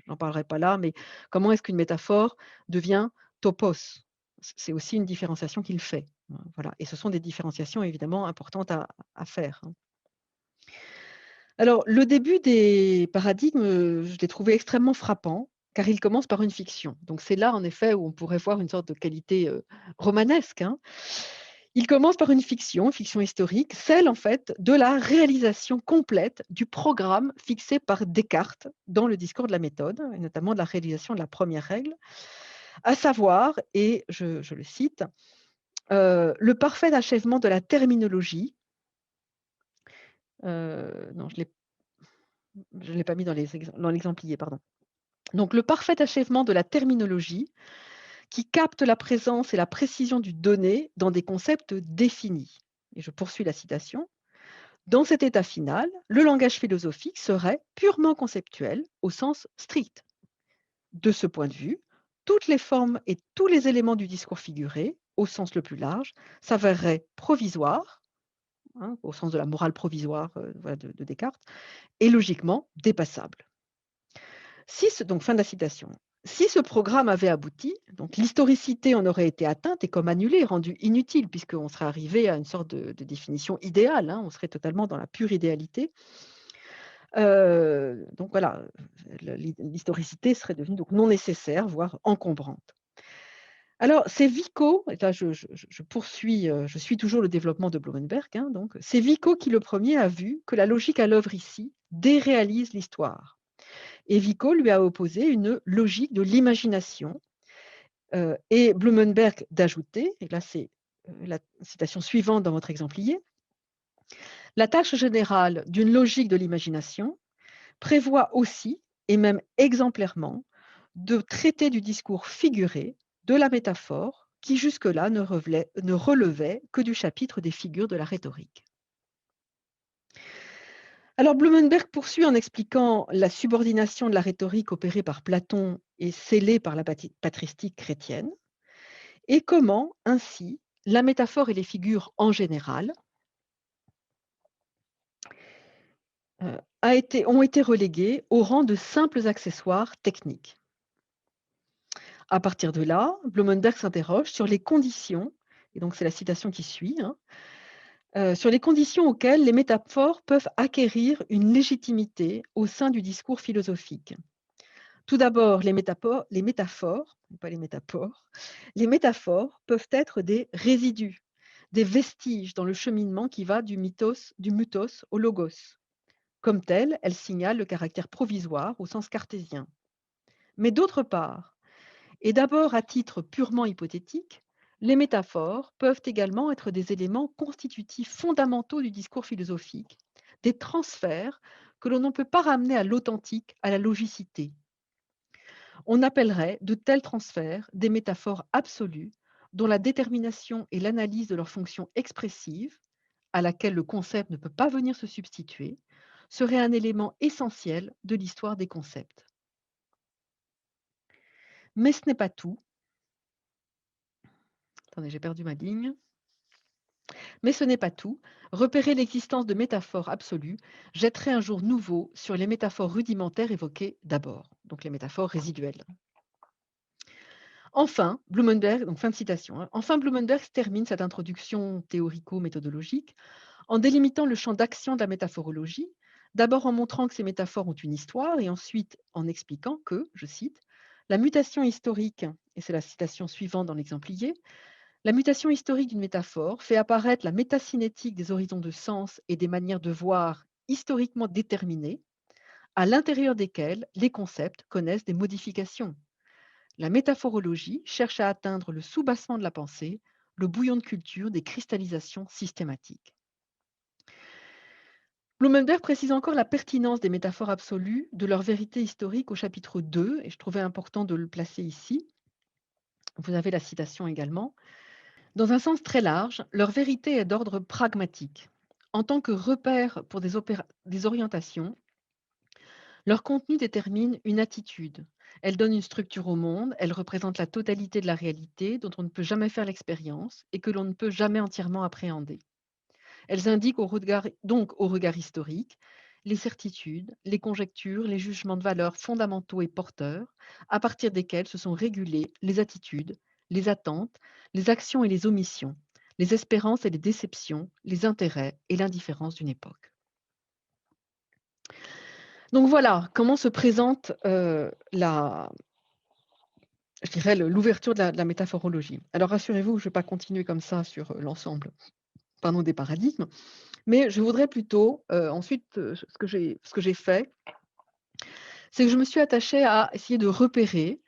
n'en parlerai pas là, mais comment est-ce qu'une métaphore devient topos? C'est aussi une différenciation qu'il fait, hein, voilà, et ce sont des différenciations évidemment importantes à faire, hein. Alors le début des paradigmes, je l'ai trouvé extrêmement frappant, car il commence par une fiction. Donc c'est là en effet où on pourrait voir une sorte de qualité, romanesque, hein. Il commence par une fiction historique, celle en fait de la réalisation complète du programme fixé par Descartes dans le discours de la méthode, et notamment de la réalisation de la première règle, à savoir, et je le cite, le parfait achèvement de la terminologie, non je l'ai pas mis dans dans l'exemplier, pardon. Donc le parfait achèvement de la terminologie qui capte la présence et la précision du donné dans des concepts définis. Et je poursuis la citation. Dans cet état final, le langage philosophique serait purement conceptuel au sens strict. De ce point de vue, toutes les formes et tous les éléments du discours figuré, au sens le plus large, s'avéreraient provisoires, hein, au sens de la morale provisoire voilà, de Descartes, et logiquement dépassables. Donc fin de la citation. Si ce programme avait abouti, donc l'historicité en aurait été atteinte et comme annulée, rendue inutile, puisqu'on serait arrivé à une sorte de définition idéale, hein, on serait totalement dans la pure idéalité. Donc voilà, l'historicité serait devenue donc non nécessaire, voire encombrante. Alors c'est Vico, et là je poursuis, je suis toujours le développement de Blumenberg, hein, donc c'est Vico qui le premier a vu que la logique à l'œuvre ici déréalise l'histoire. Et Vico lui a opposé une logique de l'imagination, et Blumenberg d'ajouter, et là c'est, la citation suivante dans votre exemplier: «La tâche générale d'une logique de l'imagination prévoit aussi, et même exemplairement, de traiter du discours figuré, de la métaphore, qui jusque-là ne relevait que du chapitre des figures de la rhétorique.» Alors Blumenberg poursuit en expliquant la subordination de la rhétorique opérée par Platon et scellée par la patristique chrétienne, et comment, ainsi, la métaphore et les figures en général ont été reléguées au rang de simples accessoires techniques. À partir de là, Blumenberg s'interroge sur les conditions, et donc c'est la citation qui suit, hein, sur les conditions auxquelles les métaphores peuvent acquérir une légitimité au sein du discours philosophique. Tout d'abord, les métaphores, pas les métaphores, les métaphores peuvent être des résidus, des vestiges dans le cheminement qui va du mythos au logos. Comme telles, elles signalent le caractère provisoire au sens cartésien. Mais d'autre part, Et d'abord, à titre purement hypothétique, les métaphores peuvent également être des éléments constitutifs fondamentaux du discours philosophique, des transferts que l'on ne peut pas ramener à l'authentique, à la logicité. On appellerait de tels transferts des métaphores absolues, dont la détermination et l'analyse de leur fonction expressive, à laquelle le concept ne peut pas venir se substituer, serait un élément essentiel de l'histoire des concepts. Mais ce n'est pas tout. Attendez, j'ai perdu ma ligne. Mais ce n'est pas tout. Repérer l'existence de métaphores absolues jetterait un jour nouveau sur les métaphores rudimentaires évoquées d'abord, donc les métaphores résiduelles. Enfin, Blumenberg, donc fin de citation, hein. Enfin, Blumenberg termine cette introduction théorico-méthodologique en délimitant le champ d'action de la métaphorologie, d'abord en montrant que ces métaphores ont une histoire et ensuite en expliquant que, je cite, la mutation historique, et c'est la citation suivante dans l'exemplier, la mutation historique d'une métaphore fait apparaître la métacinétique des horizons de sens et des manières de voir historiquement déterminées, à l'intérieur desquelles les concepts connaissent des modifications. La métaphorologie cherche à atteindre le soubassement de la pensée, le bouillon de culture des cristallisations systématiques. Blumenberg précise encore la pertinence des métaphores absolues, de leur vérité historique au chapitre 2, et je trouvais important de le placer ici. Vous avez la citation également. Dans un sens très large, leur vérité est d'ordre pragmatique. En tant que repère pour des orientations, leur contenu détermine une attitude. Elle donne une structure au monde, elle représente la totalité de la réalité dont on ne peut jamais faire l'expérience et que l'on ne peut jamais entièrement appréhender. Elles indiquent donc au regard historique les certitudes, les conjectures, les jugements de valeur fondamentaux et porteurs, à partir desquels se sont régulées les attitudes, les attentes, les actions et les omissions, les espérances et les déceptions, les intérêts et l'indifférence d'une époque. Donc voilà comment se présente je dirais, l'ouverture de la métaphorologie. Alors rassurez-vous, je ne vais pas continuer comme ça sur l'ensemble des paradigmes, mais je voudrais plutôt, ensuite, ce que j'ai fait, c'est que je me suis attachée à essayer de repérer,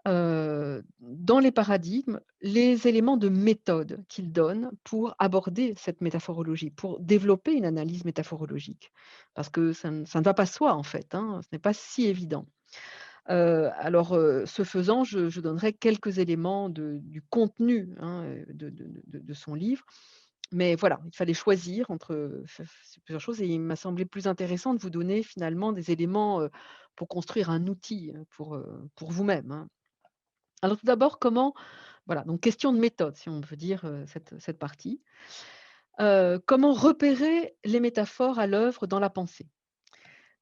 dans les paradigmes, les éléments de méthode qu'ils donnent pour aborder cette métaphorologie, pour développer une analyse métaphorologique. Parce que ça ne va pas de soi, en fait, hein, ce n'est pas si évident. Alors, ce faisant, je donnerai quelques éléments du contenu, hein, de son livre. Mais voilà, il fallait choisir entre, plusieurs choses et il m'a semblé plus intéressant de vous donner finalement des éléments, pour construire un outil, pour vous-même, hein. Alors tout d'abord, voilà, donc question de méthode, si on veut dire, cette partie. Comment repérer les métaphores à l'œuvre dans la pensée?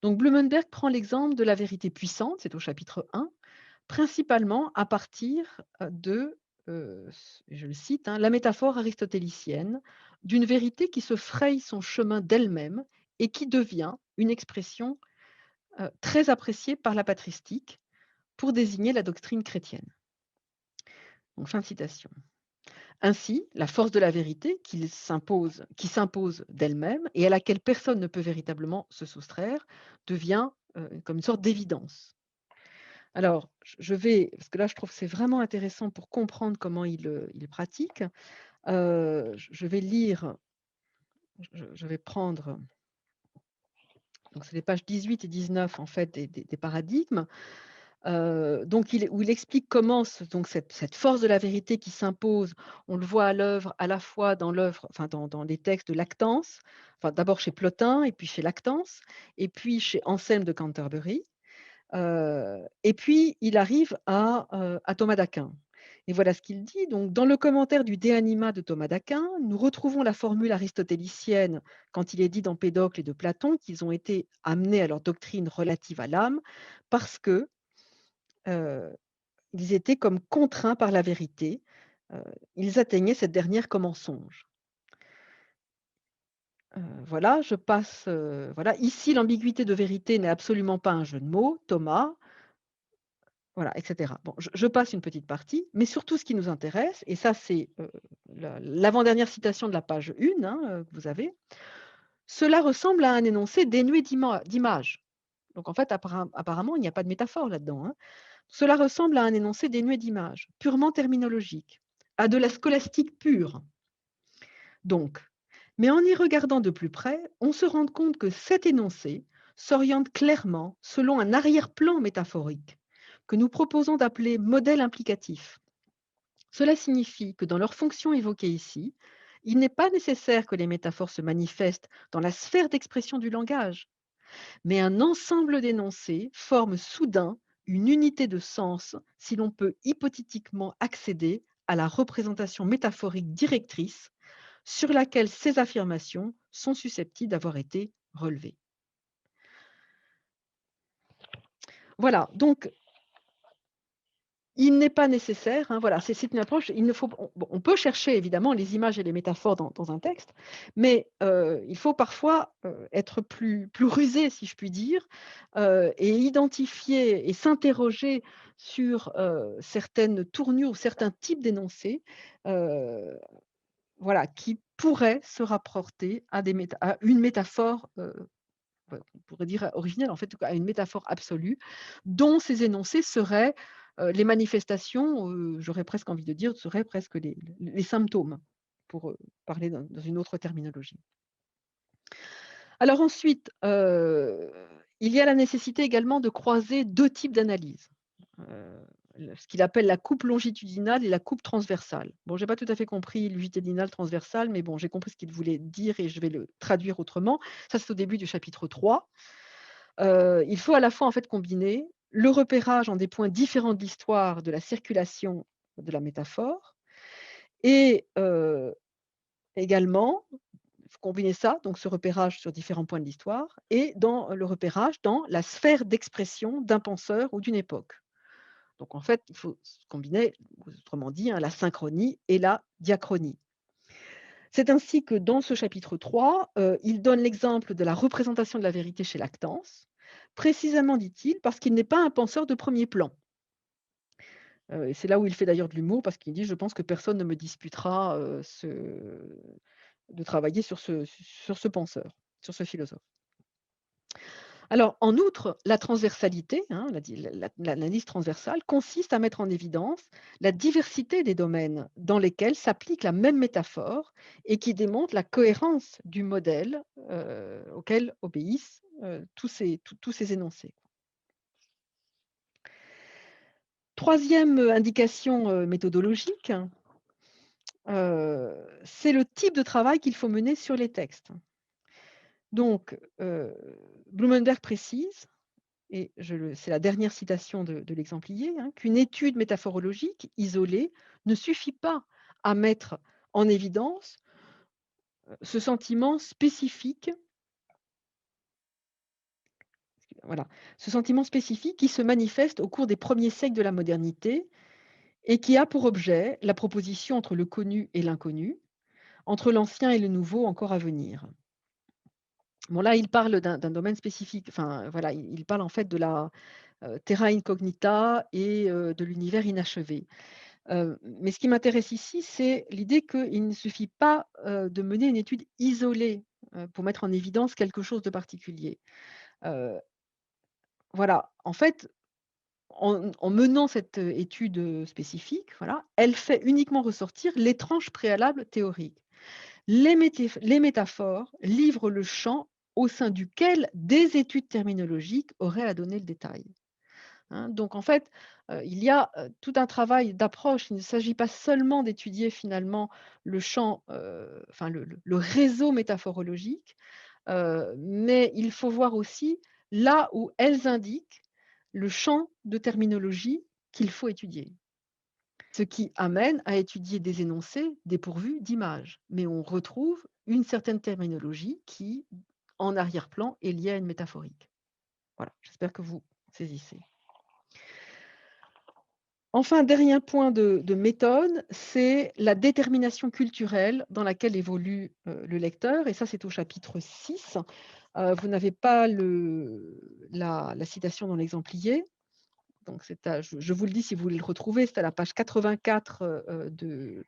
Donc Blumenberg prend l'exemple de la vérité puissante, c'est au chapitre 1, principalement à partir, je le cite, hein: «La métaphore aristotélicienne d'une vérité qui se fraye son chemin d'elle-même et qui devient une expression, très appréciée par la patristique pour désigner la doctrine chrétienne». Donc fin de citation. Ainsi, la force de la vérité qui s'impose d'elle-même et à laquelle personne ne peut véritablement se soustraire, devient, comme une sorte d'évidence. Alors, je vais parce que là, je trouve que c'est vraiment intéressant pour comprendre comment il pratique. Je vais lire, je vais prendre, donc c'est les pages 18 et 19 en fait des paradigmes. Donc où il explique comment donc cette force de la vérité qui s'impose, on le voit à l'œuvre à la fois dans l'œuvre enfin dans les textes de Lactance, enfin d'abord chez Plotin et puis chez Lactance et puis chez Anselme de Canterbury. Et puis il arrive à Thomas d'Aquin. Et voilà ce qu'il dit. Donc, dans le commentaire du De Anima de Thomas d'Aquin, nous retrouvons la formule aristotélicienne quand il est dit d'Empédocle et de Platon qu'ils ont été amenés à leur doctrine relative à l'âme parce que euh, ils étaient comme contraints par la vérité. euh, ils atteignaient cette dernière comme en songe. Voilà, je passe. Voilà, ici l'ambiguïté de vérité n'est absolument pas un jeu de mots. Thomas. Voilà, et cetera. Bon, je passe une petite partie, mais surtout ce qui nous intéresse, et ça c'est, l'avant-dernière citation de la page 1, hein, que vous avez. Cela ressemble à un énoncé dénué d'image. Donc en fait, apparemment, il n'y a pas de métaphore là-dedans, hein. Cela ressemble à un énoncé dénué d'image, purement terminologique, à de la scolastique pure. Donc, mais en y regardant de plus près, on se rend compte que cet énoncé s'oriente clairement selon un arrière-plan métaphorique que nous proposons d'appeler modèle implicatif. Cela signifie que dans leur fonction évoquée ici, il n'est pas nécessaire que les métaphores se manifestent dans la sphère d'expression du langage, mais un ensemble d'énoncés forme soudain une unité de sens si l'on peut hypothétiquement accéder à la représentation métaphorique directrice sur laquelle ces affirmations sont susceptibles d'avoir été relevées. Voilà, donc il n'est pas nécessaire, hein, voilà, c'est une approche, il ne faut on peut chercher évidemment les images et les métaphores dans un texte, mais il faut parfois, être plus rusé, si je puis dire, et identifier et s'interroger sur, certaines tournures ou certains types d'énoncés, heu, voilà, qui pourraient se rapporter à une métaphore, ouais, on pourrait dire originelle, en fait, à une métaphore absolue, dont ces énoncés seraient, les manifestations, j'aurais presque envie de dire, seraient presque les symptômes, pour, parler dans une autre terminologie. Alors ensuite, il y a la nécessité également de croiser 2 types d'analyse. Ce qu'il appelle la coupe longitudinale et la coupe transversale. Bon, j'ai pas tout à fait compris longitudinale, transversale, mais bon, j'ai compris ce qu'il voulait dire et je vais le traduire autrement. Ça, c'est au début du chapitre 3. Il faut à la fois, en fait, combiner le repérage en des points différents de l'histoire de la circulation de la métaphore et également combiner ça, donc ce repérage sur différents points de l'histoire et dans le repérage dans la sphère d'expression d'un penseur ou d'une époque. Donc en fait, il faut combiner, autrement dit, hein, la synchronie et la diachronie. C'est ainsi que dans ce chapitre 3, il donne l'exemple de la représentation de la vérité chez Lactance, précisément, dit-il, parce qu'il n'est pas un penseur de premier plan. Et c'est là où il fait d'ailleurs de l'humour parce qu'il dit: «Je pense que personne ne me disputera, de travailler sur ce penseur, sur ce philosophe». Alors, en outre, la transversalité, hein, l'analyse transversale consiste à mettre en évidence la diversité des domaines dans lesquels s'applique la même métaphore et qui démontre la cohérence du modèle auquel obéissent tous ces énoncés. Troisième indication méthodologique, c'est le type de travail qu'il faut mener sur les textes. Donc, Blumenberg précise et c'est la dernière citation de l'exemplier, hein, qu'une étude métaphorologique isolée ne suffit pas à mettre en évidence ce sentiment spécifique, voilà, ce sentiment spécifique qui se manifeste au cours des premiers siècles de la modernité et qui a pour objet la proposition entre le connu et l'inconnu, entre l'ancien et le nouveau encore à venir. Bon là, il parle d'un domaine spécifique, enfin voilà, il parle en fait de la terra incognita et de l'univers inachevé. Mais ce qui m'intéresse ici, c'est l'idée qu'il ne suffit pas, de mener une étude isolée, pour mettre en évidence quelque chose de particulier. Heu, voilà, en fait, en menant cette, étude, spécifique, voilà, elle fait uniquement ressortir l'étrange préalable théorique. Les métaphores livrent le champ au sein duquel des études terminologiques auraient à donner le détail. Hein. Donc en fait, il y a, tout un travail d'approche. Il ne s'agit pas seulement d'étudier finalement le champ, enfin le réseau métaphorologique, mais il faut voir aussi là où elles indiquent le champ de terminologie qu'il faut étudier. Ce qui amène à étudier des énoncés dépourvus d'images. Mais on retrouve une certaine terminologie qui, en arrière-plan, est liée à une métaphorique. Voilà, j'espère que vous saisissez. Enfin, dernier point de méthode, c'est la détermination culturelle dans laquelle évolue, le lecteur et ça, c'est au chapitre 6. Vous n'avez pas la citation dans l'exemplier, donc c'est à je vous le dis si vous voulez le retrouver, c'est à la page 84, heu,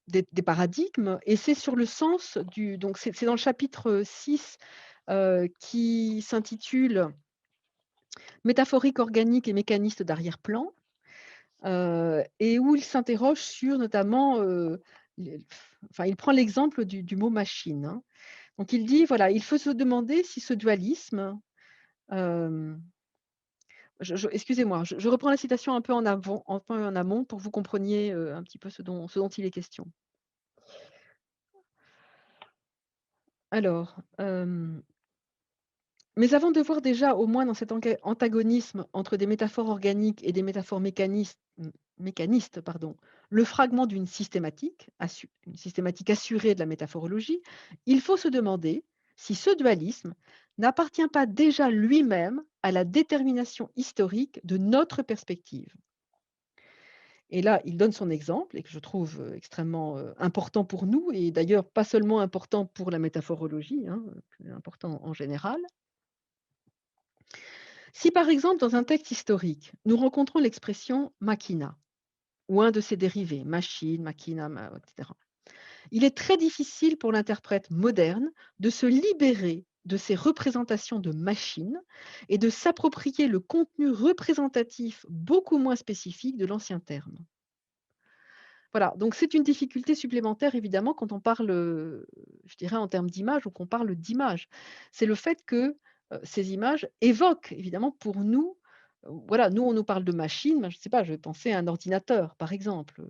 des paradigmes et c'est sur le sens du donc c'est dans le chapitre 6, qui s'intitule métaphorique, organique et mécaniste d'arrière-plan, et où il s'interroge sur notamment, les enfin, il prend l'exemple du mot «machine», hein. Donc il dit, voilà: «Il faut se demander si ce dualisme», hem, je excusez-moi, je reprends la citation un peu en amont pour que vous compreniez, un petit peu ce dont il est question. Alors, mais avant de voir déjà, au moins dans cet antagonisme entre des métaphores organiques et des métaphores mécanistes, pardon, le fragment d'une systématique, une systématique assurée de la métaphorologie, il faut se demander si ce dualisme n'appartient pas déjà lui-même à la détermination historique de notre perspective. Et là, il donne son exemple et que je trouve, extrêmement, important pour nous et d'ailleurs pas seulement important pour la métaphorologie, hein, plus important en général. Si par exemple, dans un texte historique, nous rencontrons l'expression machina ou un de ses dérivés, machine, machina, etc., il est très difficile pour l'interprète moderne de se libérer de ces représentations de machine et de s'approprier le contenu représentatif beaucoup moins spécifique de l'ancien terme. Voilà, donc c'est une difficulté supplémentaire évidemment quand on parle, je dirais en termes d'image ou qu'on parle d'image. C'est le fait que, ces images évoquent évidemment pour nous, voilà, nous on nous parle de machine, ben, je ne sais pas, je vais penser à un ordinateur par exemple,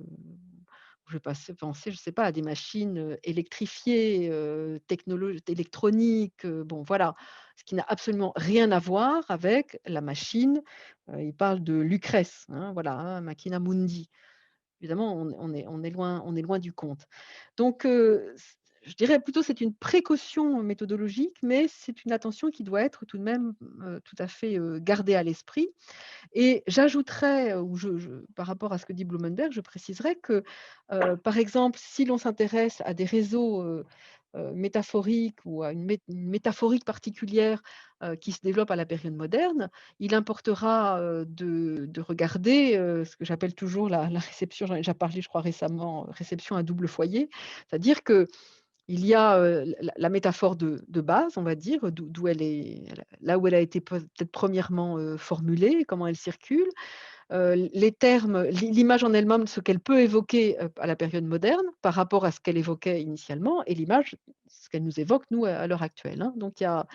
je vais penser, je ne sais pas, à des machines, électrifiées, électroniques, bon voilà. Ce qui n'a absolument rien à voir avec la machine, il parle de Lucrèce, hein, voilà, hein, Machina Mundi. Évidemment, on est loin du compte. Donc, je dirais plutôt c'est une précaution méthodologique, mais c'est une attention qui doit être tout de même, tout à fait, gardée à l'esprit et j'ajouterais, ou par rapport à ce que dit Blumenberg, je préciserais que, par exemple, si l'on s'intéresse à des réseaux, métaphoriques ou à une métaphorique particulière, qui se développe à la période moderne, il importera, de regarder, ce que j'appelle toujours la réception, j'en ai déjà parlé je crois récemment, réception à double foyer. C'est-à-dire que il y a, la métaphore de base, on va dire, d'où elle est là où elle a été peut-être premièrement, formulée, comment elle circule, les termes, l'image en elle-même, ce qu'elle peut évoquer, à la période moderne par rapport à ce qu'elle évoquait initialement et l'image, ce qu'elle nous évoque nous à l'heure actuelle, hein. Donc il y a,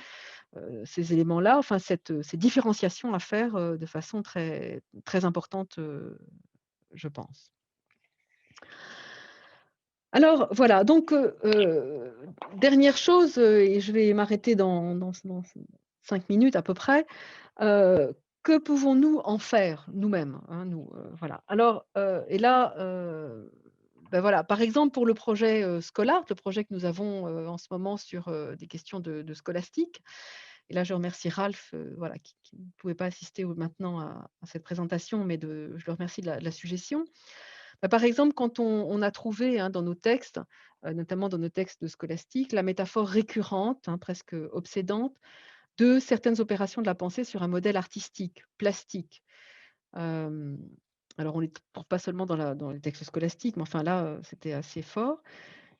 ces éléments-là, enfin ces différenciations à faire, de façon très très importante, je pense. Alors voilà, donc dernière chose, et je vais m'arrêter dans 5 minutes à peu près. Heu, que pouvons-nous en faire nous-mêmes, hein, nous, voilà. Alors, et là, bah, voilà, par exemple pour le projet, Scholart, le projet que nous avons, en ce moment sur, des questions de scolastique et là je remercie Ralph, voilà, qui ne pouvait pas assister maintenant à cette présentation, mais je le remercie de la suggestion. Bah, par exemple, quand on a trouvé, hein, dans nos textes, notamment dans nos textes de scolastique, la métaphore récurrente, hein, presque obsédante, de certaines opérations de la pensée sur un modèle artistique, plastique. Hem, alors on ne les trouve pas seulement dans les textes scolastiques, mais enfin là, c'était assez fort.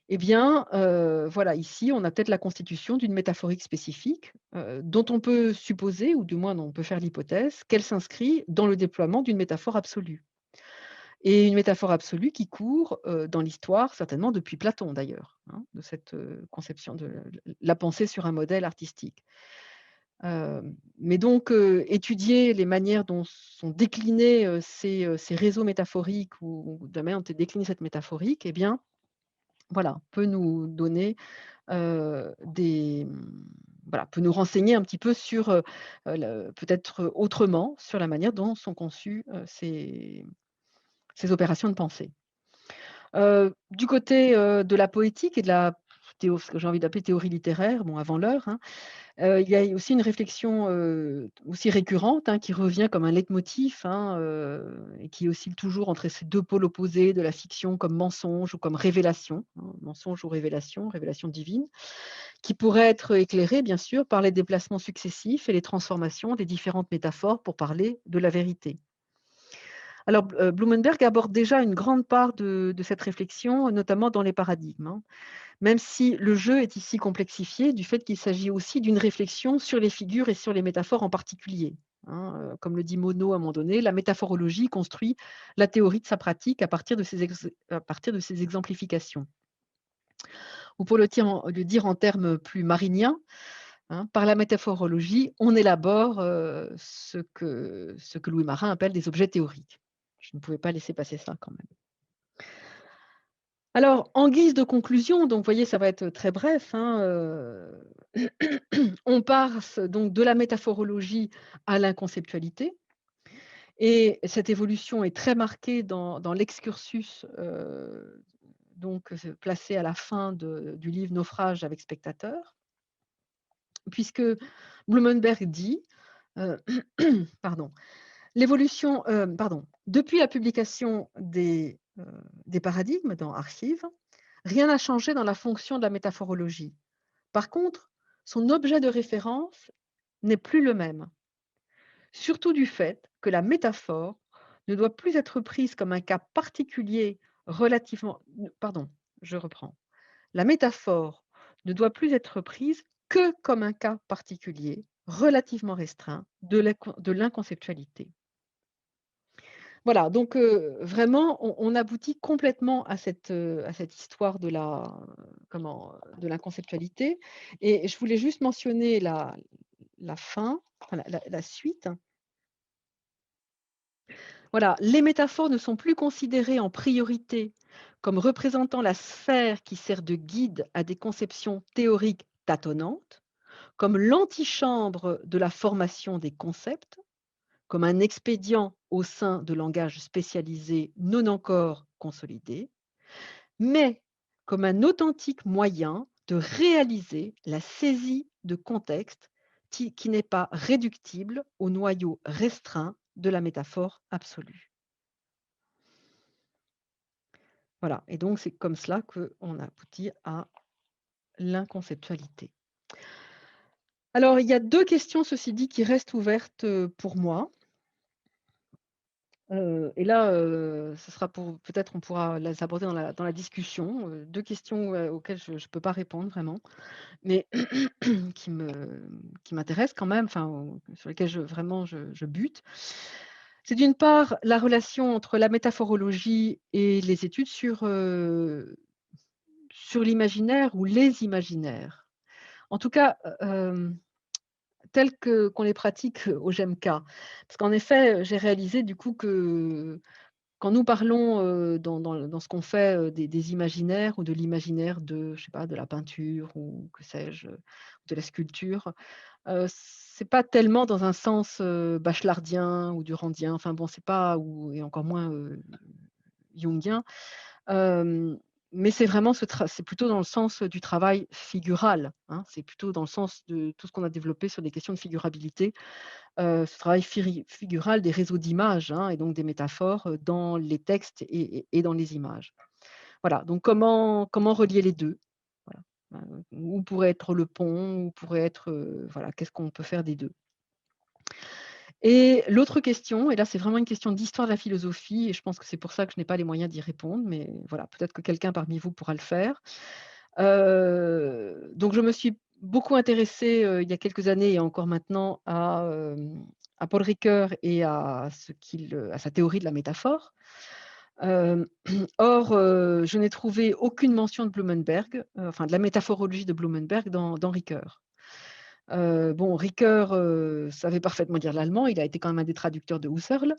Eh bien, voilà, ici, on a peut-être la constitution d'une métaphorique spécifique, dont on peut supposer, ou du moins dont on peut faire l'hypothèse, qu'elle s'inscrit dans le déploiement d'une métaphore absolue. Et une métaphore absolue qui court, dans l'histoire, certainement depuis Platon d'ailleurs, hein, de cette, conception de la pensée sur un modèle artistique. Mais donc, étudier les manières dont sont déclinés, ces réseaux métaphoriques ou de la manière dont est déclinée cette métaphorique, eh bien, voilà, peut nous donner, voilà, peut nous renseigner un petit peu sur, le peut-être autrement, sur la manière dont sont conçues, ces opérations de pensée. Du côté, de la poétique et de la ce que j'ai envie d'appeler théorie littéraire, bon avant l'heure, hein, il y a aussi une réflexion, aussi récurrente, hein, qui revient comme un leitmotiv, hein, et qui oscille toujours entre ces 2 pôles opposés de la fiction comme mensonge ou comme révélation, hein, mensonge ou révélation, révélation divine, qui pourrait être éclairée bien sûr par les déplacements successifs et les transformations des différentes métaphores pour parler de la vérité. Alors, Blumenberg aborde déjà une grande part de cette réflexion, notamment dans les paradigmes, hein. Même si le jeu est ici complexifié du fait qu'il s'agit aussi d'une réflexion sur les figures et sur les métaphores en particulier, hein, comme le dit Monod à un moment donné, la métaphorologie construit la théorie de sa pratique à partir de ses exemplifications. Ou pour le dire en termes plus mariniens, hein, par la métaphorologie, on élabore, ce que Louis Marin appelle des objets théoriques. Je ne pouvais pas laisser passer ça quand même. Alors, en guise de conclusion, donc vous voyez, ça va être très bref, hein, on passe donc de la métaphorologie à l'inconceptualité et cette évolution est très marquée dans l'excursus, donc placé à la fin du livre Naufrage avec spectateur, puisque Blumenberg dit, heu, pardon, depuis la publication des paradigmes dans Archives, rien n'a changé dans la fonction de la métaphorologie. Par contre, son objet de référence n'est plus le même, surtout du fait que la métaphore ne doit plus être prise comme un cas particulier relativement pardon, je reprends. La métaphore ne doit plus être prise que comme un cas particulier relativement restreint de l'inconceptualité. Voilà, donc vraiment, on aboutit complètement à cette histoire de la conceptualité et je voulais juste mentionner la fin, enfin la suite. Voilà, les métaphores ne sont plus considérées en priorité comme représentant la sphère qui sert de guide à des conceptions théoriques tâtonnantes, comme l'antichambre de la formation des concepts, comme un expédient au sein de langages spécialisés non encore consolidés, mais comme un authentique moyen de réaliser la saisie de contexte qui n'est pas réductible au noyau restreint de la métaphore absolue. Voilà, et donc c'est comme cela qu'on aboutit à l'inconceptualité. Alors, il y a 2 questions, ceci dit, qui restent ouvertes, pour moi. Et là, ce sera pour peut-être on pourra les aborder dans la discussion, 2 questions, auxquelles je ne peux pas répondre vraiment, mais qui me qui m'intéressent quand même, enfin, sur lesquelles je bute. C'est d'une part la relation entre la métaphorologie et les études sur l'imaginaire ou les imaginaires. En tout cas, telles qu'on les pratique au GEMK. Parce qu'en effet, j'ai réalisé du coup que quand nous parlons, dans ce qu'on fait, des imaginaires ou de l'imaginaire de, je sais pas, de la peinture ou que sais-je, de la sculpture, c'est pas tellement dans un sens, bachelardien ou durandien, enfin bon, c'est pas ou et encore moins, jungien. Hem, mais c'est vraiment c'est plutôt dans le sens du travail figural, hein. C'est plutôt dans le sens de tout ce qu'on a développé sur des questions de figurabilité, ce travail figural des réseaux d'images, hein, et donc des métaphores, dans les textes et dans les images. Voilà, donc comment relier les 2. Voilà, où pourrait être le pont? Où pourrait être, voilà, qu'est-ce qu'on peut faire des 2. Et l'autre question, et là c'est vraiment une question d'histoire de la philosophie et je pense que c'est pour ça que je n'ai pas les moyens d'y répondre, mais voilà, peut-être que quelqu'un parmi vous pourra le faire. Donc je me suis beaucoup intéressée, il y a quelques années et encore maintenant à Paul Ricoeur et à sa théorie de la métaphore. Hem, or, je n'ai trouvé aucune mention de Blumenberg, enfin de la métaphorologie de Blumenberg dans Ricoeur. Bon, Ricoeur, savait parfaitement lire l'allemand, il a été quand même un des traducteurs de Husserl.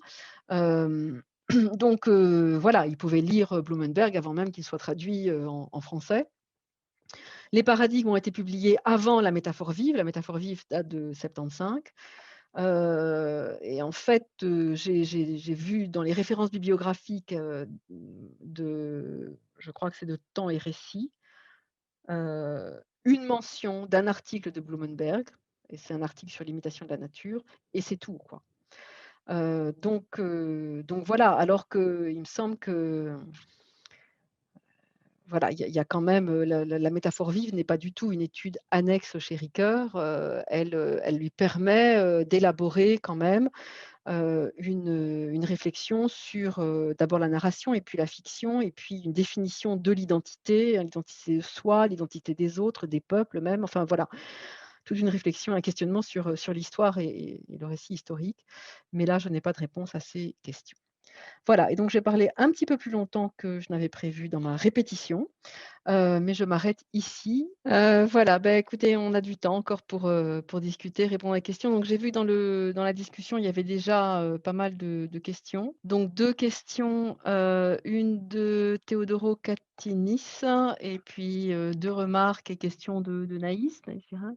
Hem, donc voilà, il pouvait lire, Blumenberg avant même qu'il soit traduit, en français. Les paradigmes ont été publiés avant la métaphore vive. La métaphore vive date de 75. Et en fait, j'ai vu dans les références bibliographiques, je crois que c'est de Temps et Récit, une mention d'un article de Blumenberg et c'est un article sur l'imitation de la nature et c'est tout, quoi. Donc voilà, alors qu'il me semble que voilà, il y a quand même, la métaphore vive n'est pas du tout une étude annexe chez Ricoeur, elle lui permet, d'élaborer quand même, une réflexion sur, d'abord la narration et puis la fiction et puis une définition de l'identité, hein, l'identité de soi, l'identité des autres, des peuples même, enfin voilà. toute une réflexion, un questionnement sur l'histoire et le récit historique. Mais là, je n'ai pas de réponse à ces questions. Voilà, et donc j'ai parlé un petit peu plus longtemps que je n'avais prévu dans ma répétition, mais je m'arrête ici. Voilà, bah, écoutez, on a du temps encore pour discuter, répondre à des questions. Donc j'ai vu dans la discussion, il y avait déjà, pas mal de questions. Donc 2 questions, une de Teodoro Katinis et puis, 2 remarques et questions de Naïs Girac.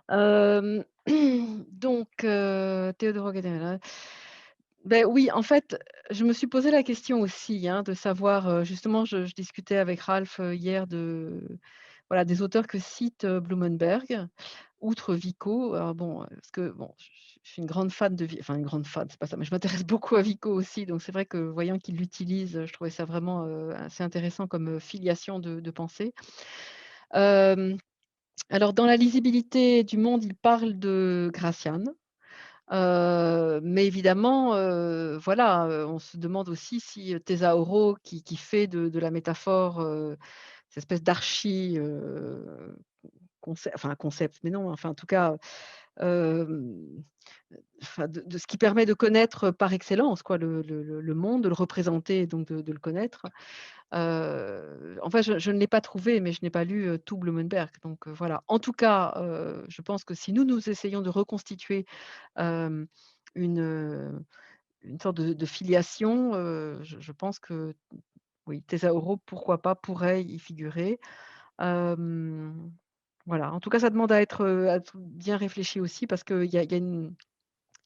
Hem, donc, Teodoro Katinis. Beh, oui, en fait, je me suis posé la question aussi, hein, de savoir, justement, je discutais avec Ralph, hier de voilà, des auteurs que cite, Blumenberg, outre Vico. Alors bon, parce que bon, je suis une grande fan de enfin une grande fan, c'est pas ça, mais je m'intéresse beaucoup à Vico aussi, donc c'est vrai que voyant qu'il l'utilise, je trouvais ça vraiment, assez intéressant comme, filiation de pensée. Hem, alors dans la lisibilité du monde, il parle de Gracian. Mais évidemment, voilà, on se demande aussi si, Tesauro qui fait de la métaphore, cette espèce d'archi, enfin concept, mais non, enfin en tout cas, hem, enfin de ce qui permet de connaître par excellence quoi le monde, de le représenter et donc de le connaître. Enfin je ne l'ai pas trouvé, mais je n'ai pas lu, tout Blumenberg donc voilà. En tout cas, je pense que si nous essayons de reconstituer, hem, une, une sorte de filiation, je pense que oui, Tesauro, pourquoi pas, pourrait y figurer. Hem, voilà, en tout cas, ça demande à être bien réfléchi aussi parce il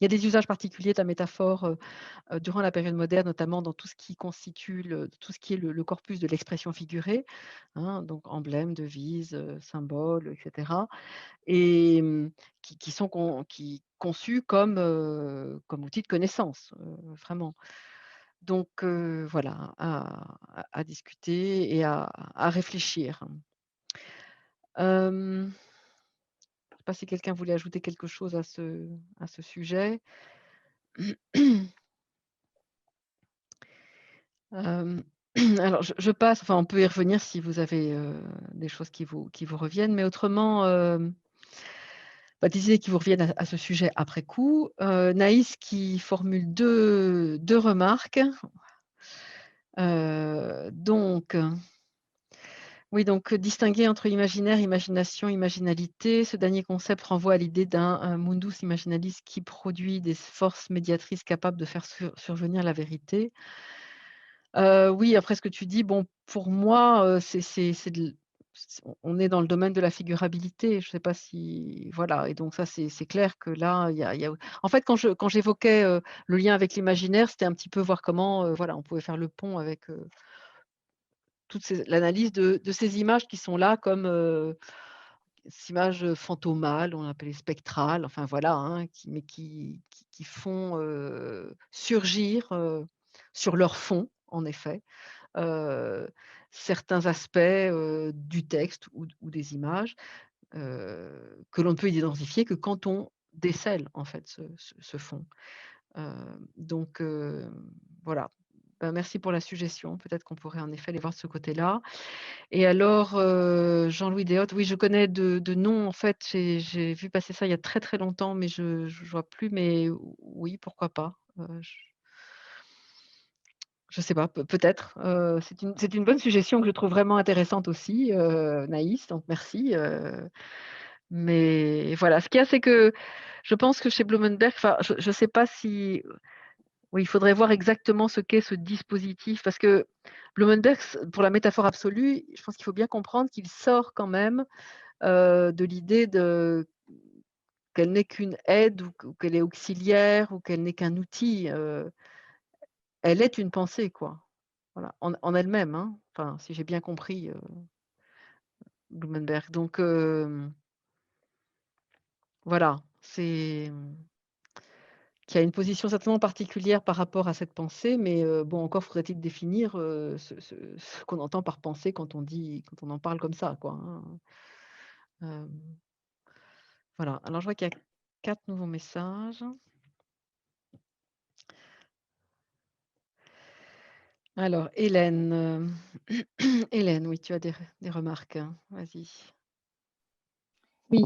y a des usages particuliers de la métaphore, durant la période moderne, notamment dans tout ce qui constitue tout ce qui est le corpus de l'expression figurée, hein, donc emblèmes, devises, symboles, et cetera et qui sont conçus comme outils de connaissance, vraiment. Donc voilà, à discuter et à réfléchir. Je ne sais pas si quelqu'un voulait ajouter quelque chose à ce sujet? Hem, alors je passe, enfin on peut y revenir si vous avez, des choses qui vous reviennent, mais autrement, bah, des idées qui vous reviennent à ce sujet après coup. Naïs qui formule deux remarques. Donc oui, donc distinguer entre imaginaire, imagination, imaginalité. Ce dernier concept renvoie à l'idée d'un mundus imaginalis qui produit des forces médiatrices capables de faire survenir la vérité. Oui, après ce que tu dis, bon, pour moi, c'est de l on est dans le domaine de la figurabilité. Je ne sais pas si voilà et donc ça, c'est clair que là, il y a en fait, quand j'évoquais, le lien avec l'imaginaire, c'était un petit peu voir comment, voilà, on pouvait faire le pont avec, toute ces l'analyse de ces images qui sont là comme, ces images, fantomales, on appelle les spectrales, enfin voilà, hein, qui font, surgir, sur leur fond, en effet, heu, certains aspects, du texte ou des images, que l'on ne peut identifier que quand on décèle, en fait, ce fond. Donc voilà. Ben, merci pour la suggestion. Peut-être qu'on pourrait en effet les voir de ce côté-là. Et alors, Jean-Louis Déotte, oui, je connais de nom, en fait, j'ai vu passer ça il y a très, très longtemps, mais je vois plus, mais oui, pourquoi pas? Je sais pas, peut-être, c'est une bonne suggestion que je trouve vraiment intéressante aussi, Naïs, donc merci, mais voilà, ce qu'il y a, c'est que je pense que chez Blumenberg, enfin, je sais pas si oui, il faudrait voir exactement ce qu'est ce dispositif parce que Blumenberg, pour la métaphore absolue, je pense qu'il faut bien comprendre qu'il sort quand même, de l'idée qu'elle n'est qu'une aide ou qu'elle est auxiliaire ou qu'elle n'est qu'un outil, elle est une pensée quoi. Voilà, en elle-même, hein, enfin si j'ai bien compris, Blumenberg donc voilà, c'est, qui a une position certainement particulière par rapport à cette pensée, mais bon, encore faudrait-il définir, ce qu'on entend par pensée quand on en parle comme ça, quoi, hein. Hem, voilà, alors je vois qu'il y a 4 nouveaux messages. Alors Hélène, Hélène, oui, tu as des remarques, hein, vas-y. Oui,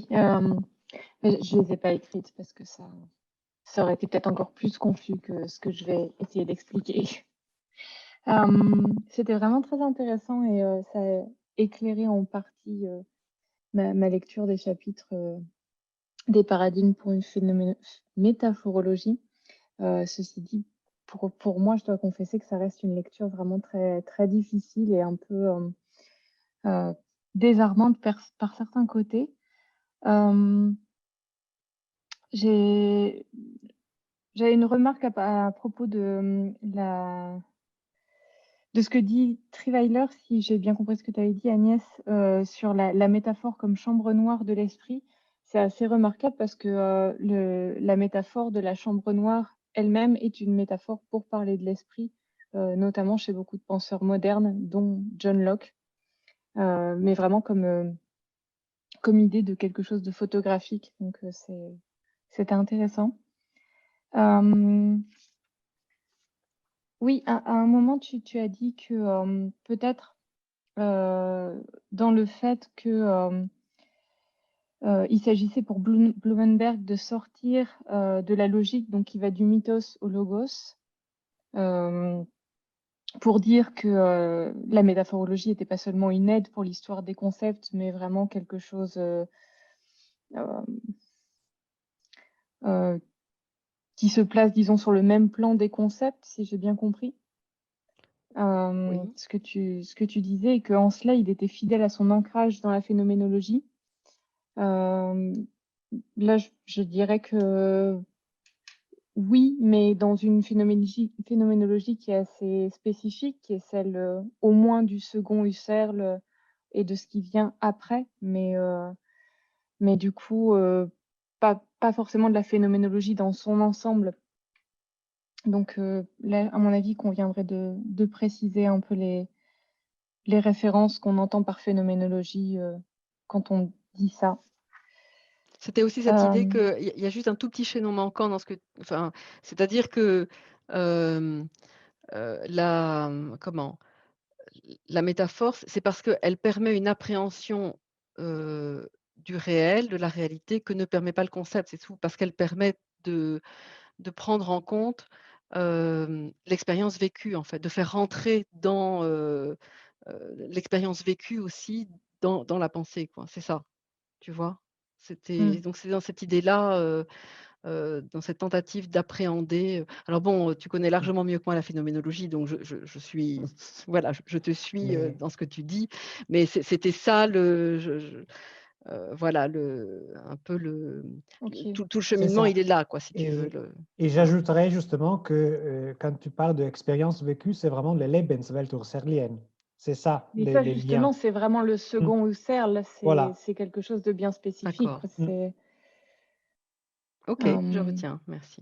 Je les ai pas écrites parce que ça aurait été peut-être encore plus confus que ce que je vais essayer d'expliquer. C'était vraiment très intéressant et ça a éclairé en partie, ma lecture des chapitres, des paradigmes pour une métaphorologie. Ceci dit, pour moi, je dois confesser que ça reste une lecture vraiment très très difficile et un peu, heu, désarmante par certains côtés. Hem, j'ai j'avais une remarque à propos de ce que dit Trierweiler, si j'ai bien compris ce que tu avais dit Agnès, sur la métaphore comme chambre noire de l'esprit. C'est assez remarquable parce que, la métaphore de la chambre noire elle-même est une métaphore pour parler de l'esprit, notamment chez beaucoup de penseurs modernes, dont John Locke, mais vraiment comme idée de quelque chose de photographique, donc c'était intéressant. Hem Oui, à un moment, tu as dit que, peut-être, dans le fait que, il s'agissait pour Blumenberg de sortir, de la logique, donc qui va du mythos au logos, hem, pour dire que, la métaphorologie n'était pas seulement une aide pour l'histoire des concepts, mais vraiment quelque chose, hem, heu, qui se place, disons, sur le même plan des concepts, si j'ai bien compris? Oui. Ce que tu disais et qu'en cela, il était fidèle à son ancrage dans la phénoménologie. Hem, Là, je dirais que oui, mais dans une phénoménologie qui est assez spécifique, qui est celle, au moins du second Husserl, et de ce qui vient après, mais du coup, pas forcément de la phénoménologie dans son ensemble. Donc, là, à mon avis, il conviendrait de préciser un peu les références qu'on entend par phénoménologie, quand on dit ça. C'était aussi cette idée Hem, qu'il y a juste un tout petit chaînon manquant dans ce que enfin, c'est-à-dire que, hem, comment? La métaphore, c'est parce qu'elle permet une appréhension, du réel, de la réalité que ne permet pas le concept, c'est tout. Parce qu'elle permet de prendre en compte, l'expérience vécue en fait, de faire rentrer dans, l'expérience vécue aussi dans la pensée quoi, c'est ça, tu vois? mmh, C'est dans cette idée-là, dans cette tentative d'appréhender, alors bon, tu connais Mmh. largement mieux que moi la phénoménologie, donc je suis voilà, je te suis, Mais dans ce que tu dis, mais c'était ça le voilà le un peu OK. tout le c'est cheminement, il ça. est là quoi, si tu veux Et le et voilà. j'ajouterais justement que, quand tu parles d'expérience vécue, c'est vraiment le Lebenswelt husserlienne. C'est ça, Mais ça les justement, liens. c'est vraiment le Mmh, second Husserl, c'est voilà. c'est quelque chose de bien spécifique, D'accord. quoi. Mmh, OK, je Hem, retiens, merci.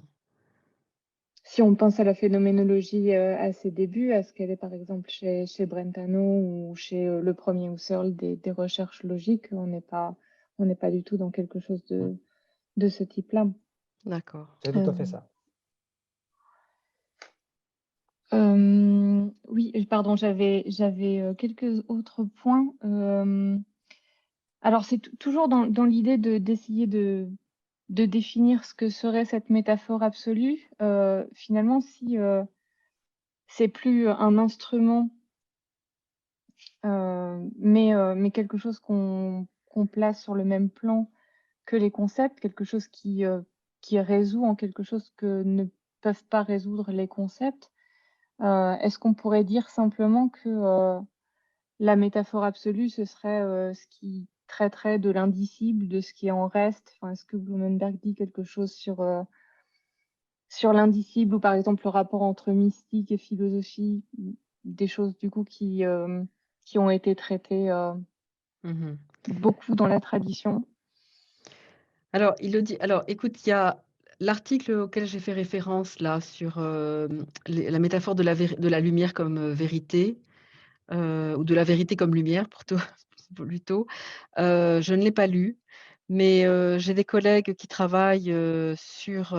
Si on pense à la phénoménologie, à ses débuts, à ce qu'elle est par exemple chez Brentano ou chez, le premier Husserl des recherches logiques, on n'est pas du tout dans quelque chose mmh. de ce type-là. C'est D'accord. tout à fait Hem, ça. oui, pardon, j'avais, quelques autres points. Alors c'est toujours dans l'idée d'essayer de définir ce que serait cette métaphore absolue. Finalement, si, c'est plus un instrument, mais quelque chose qu'on place sur le même plan que les concepts, quelque chose qui résout en quelque chose que ne peuvent pas résoudre les concepts. Est-ce qu'on pourrait dire simplement que, la métaphore absolue, ce serait, ce qui traiterait de l'indicible, de ce qui en reste? Enfin, est-ce que Blumenberg dit quelque chose sur l'indicible ou par exemple le rapport entre mystique et philosophie? Des choses du coup qui ont été traitées, Mmh. beaucoup dans la tradition? Alors, il le dit alors écoute, il y a l'article auquel j'ai fait référence là sur, la métaphore de la lumière comme, vérité, ou de la vérité comme lumière plutôt plutôt, je ne l'ai pas lu, mais, j'ai des collègues qui travaillent, sur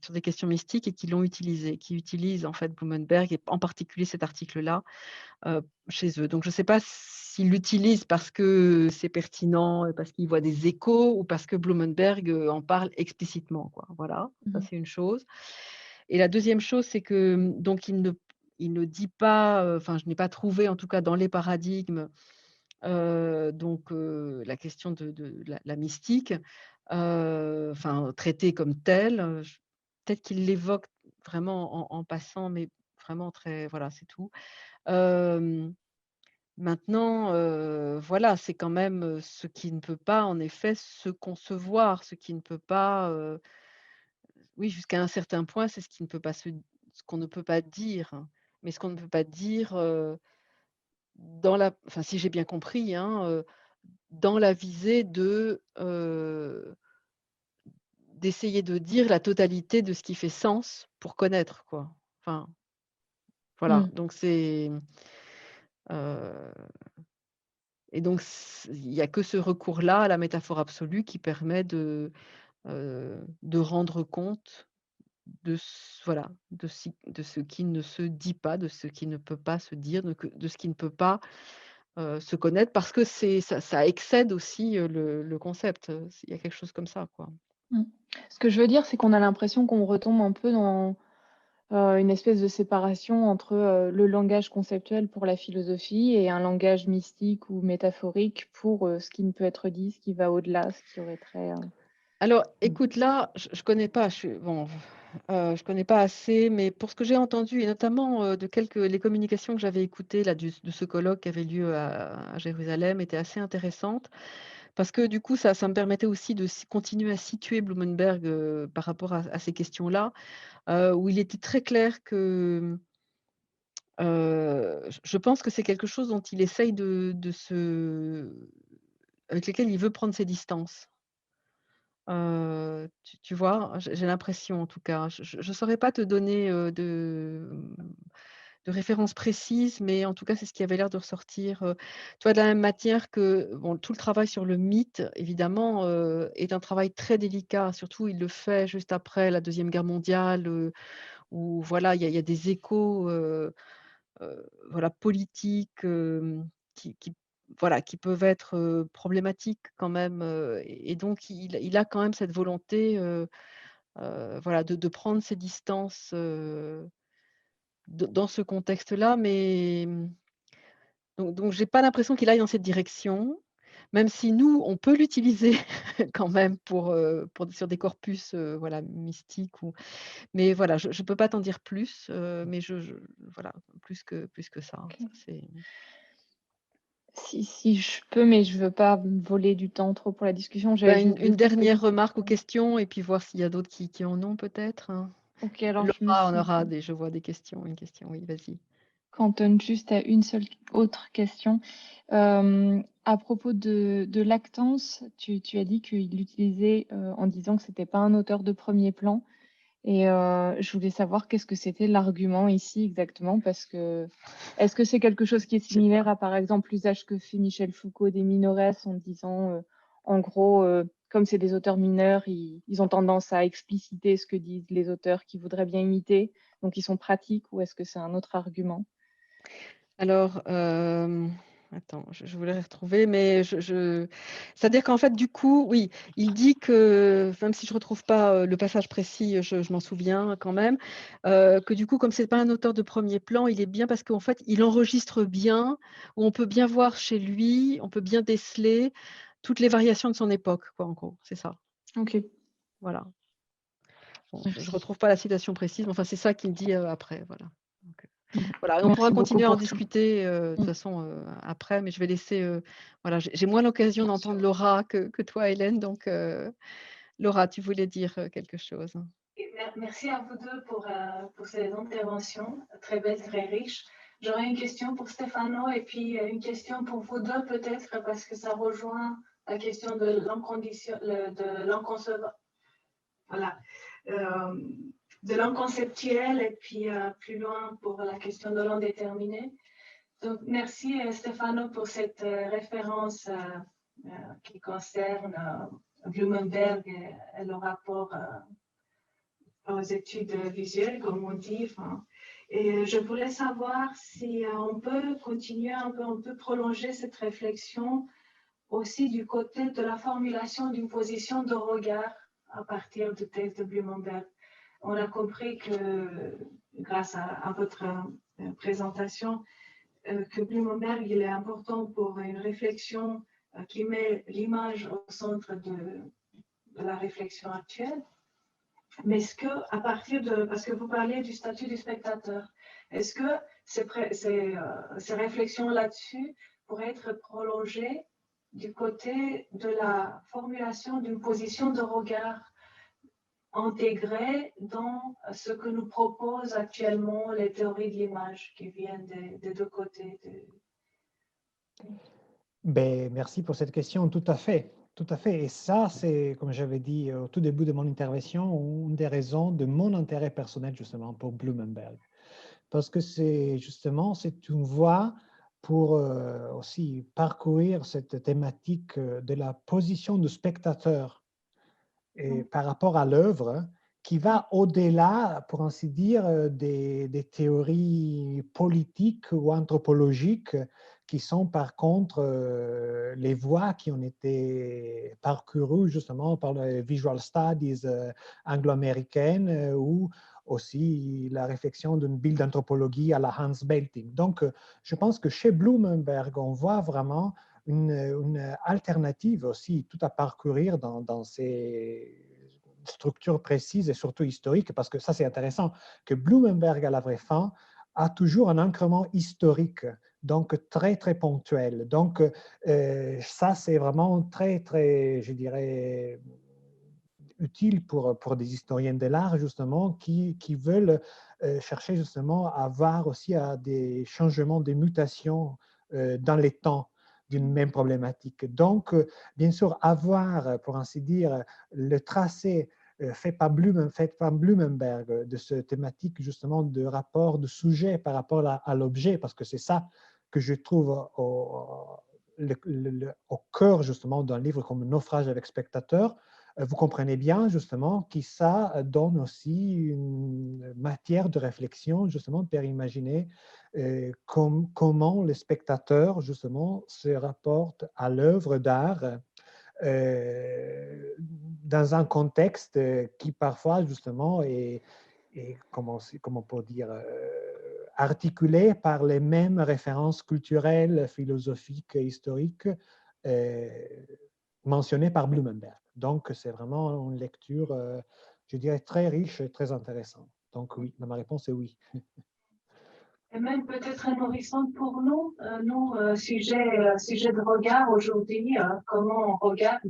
des questions mystiques et qui l'ont utilisé, qui utilisent en fait Blumenberg et en particulier cet article-là, chez eux. Donc je ne sais pas si s'il l'utilise parce que c'est pertinent, parce qu'il voit des échos ou parce que Blumenberg en parle explicitement, quoi. Voilà, ça c'est une chose. Et la deuxième chose, c'est que donc il ne dit pas, enfin je n'ai pas trouvé en tout cas dans les paradigmes, donc la question de la mystique, enfin traitée comme telle, peut-être qu'il l'évoque vraiment en passant, mais vraiment très voilà, c'est tout. Hem Maintenant, voilà, c'est quand même, ce qui ne peut pas en effet se concevoir, ce qui ne peut pas, oui, jusqu'à un certain point, c'est ce qu'on ne peut pas dire, hein. Mais ce qu'on ne peut pas dire, dans la enfin, si j'ai bien compris, hein, dans la visée d'essayer de dire la totalité de ce qui fait sens pour connaître, quoi. Enfin, voilà, Mmh. donc heu et donc il y a que ce recours-là à la métaphore absolue qui permet de rendre compte voilà, de ce qui ne se dit pas, de ce qui ne peut pas se dire, de ce qui ne peut pas, se connaître parce que ça excède aussi, le concept, il y a quelque chose comme ça, quoi. Mmh. Ce que je veux dire, c'est qu'on a l'impression qu'on retombe un peu dans, une espèce de séparation entre, le langage conceptuel pour la philosophie et un langage mystique ou métaphorique pour, ce qui ne peut être dit, ce qui va au-delà, ce qui aurait trait, Alors mmh. écoute, là, je connais pas, je connais pas assez, mais pour ce que j'ai entendu et notamment, de les communications que j'avais écoutées là de ce colloque qui avait lieu à Jérusalem étaient assez intéressantes. Parce que du coup, ça me permettait aussi de continuer à situer Blumenberg, par rapport à ces questions-là, où il était très clair que, je pense que c'est quelque chose dont il essaye avec lequel il veut prendre ses distances. Tu vois? J'ai l'impression en tout cas. Je saurais pas te donner, de références précises, mais en tout cas, c'est ce qui avait l'air de ressortir, tu vois? De la même matière que bon, tout le travail sur le mythe, évidemment, est un travail très délicat. Surtout, il le fait juste après la Deuxième Guerre mondiale, où voilà, il y a des échos, voilà, politiques, qui voilà, qui peuvent être, problématiques quand même, et donc il a quand même cette volonté, voilà, de prendre ses distances, dans ce contexte-là, mais donc j'ai pas l'impression qu'il aille dans cette direction, même si nous, on peut l'utiliser quand même pour sur des corpus, voilà, mystiques ou mais voilà, je peux pas t'en dire plus, mais voilà, plus que ça, OK. ça c'est Si je peux, mais je veux pas me voler du temps trop pour la discussion, j'avais ben, juste une 2 dernière petites remarque ou questions. question et puis voir s'il y a d'autres qui en ont peut-être, hein? OK, alors je me Laura en suis aura je vois des questions, une question, oui, vas-y. cantonne juste à une seule autre question. À propos de Lactance, tu as dit qu'il l'utilisait, en disant que c'était pas un auteur de premier plan et je voulais savoir qu'est-ce que c'était l'argument ici exactement? Parce que est-ce que c'est quelque chose qui est Je sais similaire pas. à, par exemple, l'usage que fait Michel Foucault des minorès en disant, en gros, comme c'est des auteurs mineurs, ils ont tendance à expliciter ce que disent les auteurs qu'ils voudraient bien imiter, donc ils sont pratiques, ou est-ce que c'est un autre argument? Alors, attends, je voulais les retrouver, mais c'est-à-dire qu'en fait, du coup, oui, il dit que, même si je retrouve pas, le passage précis, je m'en souviens quand même, que du coup, comme c'est pas un auteur de premier plan, il est bien parce qu'en fait, il enregistre bien, où on peut bien voir chez lui, on peut bien déceler toutes les variations de son époque, quoi, en gros, c'est ça. OK, Voilà. Bon, je merci. retrouve pas la citation précise, mais enfin, c'est ça qu'il dit, après, voilà. Donc, Mmh. voilà, et on pourra Merci beaucoup continuer à en pour tout. discuter, de toute Mmh. façon, après, mais je vais laisser, voilà, j'ai moins l'occasion Bien d'entendre sûr. Laura que toi, Hélène, donc Laura, tu voulais dire, quelque chose? Et merci à vous deux pour ces interventions très belles, très riches. J'aurais une question pour Stefano et puis une question pour vous deux peut-être parce que ça rejoint la question de l'inconcevable, voilà, euh, de l'inconceptuel et puis plus loin pour la question de l'indéterminé. Donc merci Stefano pour cette référence qui concerne Blumenberg et le rapport aux études visuelles, comme on dit. Enfin, Et je voulais savoir si on peut continuer un peu, on peut prolonger cette réflexion aussi du côté de la formulation d'une position de regard à partir du texte de Blumenberg. On a compris que, grâce à votre présentation, que Blumenberg, il est important pour une réflexion qui met l'image au centre de la réflexion actuelle. Mais est-ce que, à partir de, parce que vous parlez du statut du spectateur, est-ce que ces réflexions là-dessus pourraient être prolongées du côté de la formulation d'une position de regard intégrée dans ce que nous proposent actuellement les théories de l'image qui viennent des deux côtés Ben, merci pour cette question, tout à fait. Tout à fait. Et ça, c'est, comme j'avais dit au tout début de mon intervention, une des raisons de mon intérêt personnel justement pour Blumenberg. Parce que c'est justement, c'est une voie pour aussi parcourir cette thématique de la position du spectateur et par rapport à l'œuvre qui va au-delà, pour ainsi dire, des théories politiques ou anthropologiques qui sont par contre les voies qui ont été parcourues justement par les visual studies anglo-américaines ou aussi la réflexion d'une bulle d'anthropologie à la Hans Belting. Donc, je pense que chez Blumenberg, on voit vraiment une alternative aussi, tout à parcourir dans ces structures précises et surtout historiques, parce que ça c'est intéressant, que Blumenberg à la vraie fin a toujours un ancrement historique, donc très très ponctuel. Donc ça c'est vraiment très très, je dirais, utile pour des historiens de l'art justement qui veulent chercher justement à voir aussi à des changements, des mutations dans les temps d'une même problématique. Donc, bien sûr, avoir, pour ainsi dire, le tracé fait par Blumenberg de cette thématique justement de rapport de sujet par rapport à l'objet, parce que c'est ça que je trouve au cœur justement d'un livre comme Naufrage avec spectateur. Vous comprenez bien justement que ça donne aussi une matière de réflexion justement pour imaginer comment le spectateur justement se rapporte à l'œuvre d'art dans un contexte qui parfois justement est comment on peut dire, articulé par les mêmes références culturelles, philosophiques, historiques mentionnées par Blumenberg. Donc, c'est vraiment une lecture, je dirais, très riche et très intéressante. Donc, oui, ma réponse est oui. et même peut-être nourrissante pour nous, sujet de regard aujourd'hui, comment on regarde,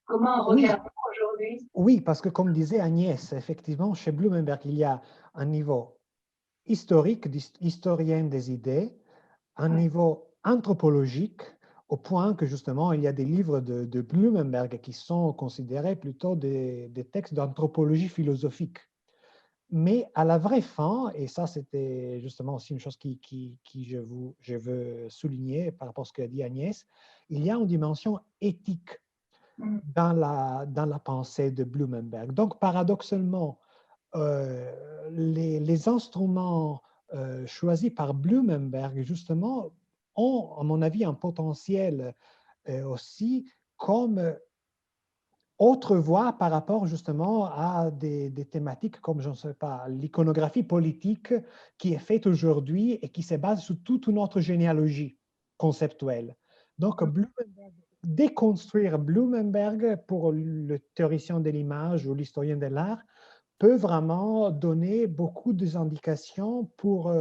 comment on Oui, regarde aujourd'hui. oui, parce que comme disait Agnès, effectivement, chez Blumenberg, il y a un niveau historique, historien des idées, un niveau anthropologique, au point que justement, il y a des livres de Blumenberg qui sont considérés plutôt des textes d'anthropologie philosophique. Mais à la vraie fin, et ça c'était justement aussi une chose qui je veux souligner par rapport à ce qu'a dit Agnès, il y a une dimension éthique dans la pensée de Blumenberg. Donc paradoxalement, les instruments choisis par Blumenberg justement ont, à mon avis, un potentiel aussi comme autre voie par rapport justement à des thématiques comme, je ne sais pas, l'iconographie politique qui est faite aujourd'hui et qui se base sur toute une autre généalogie conceptuelle. Donc, déconstruire Blumenberg pour le théoricien de l'image ou l'historien de l'art peut vraiment donner beaucoup d'indications pour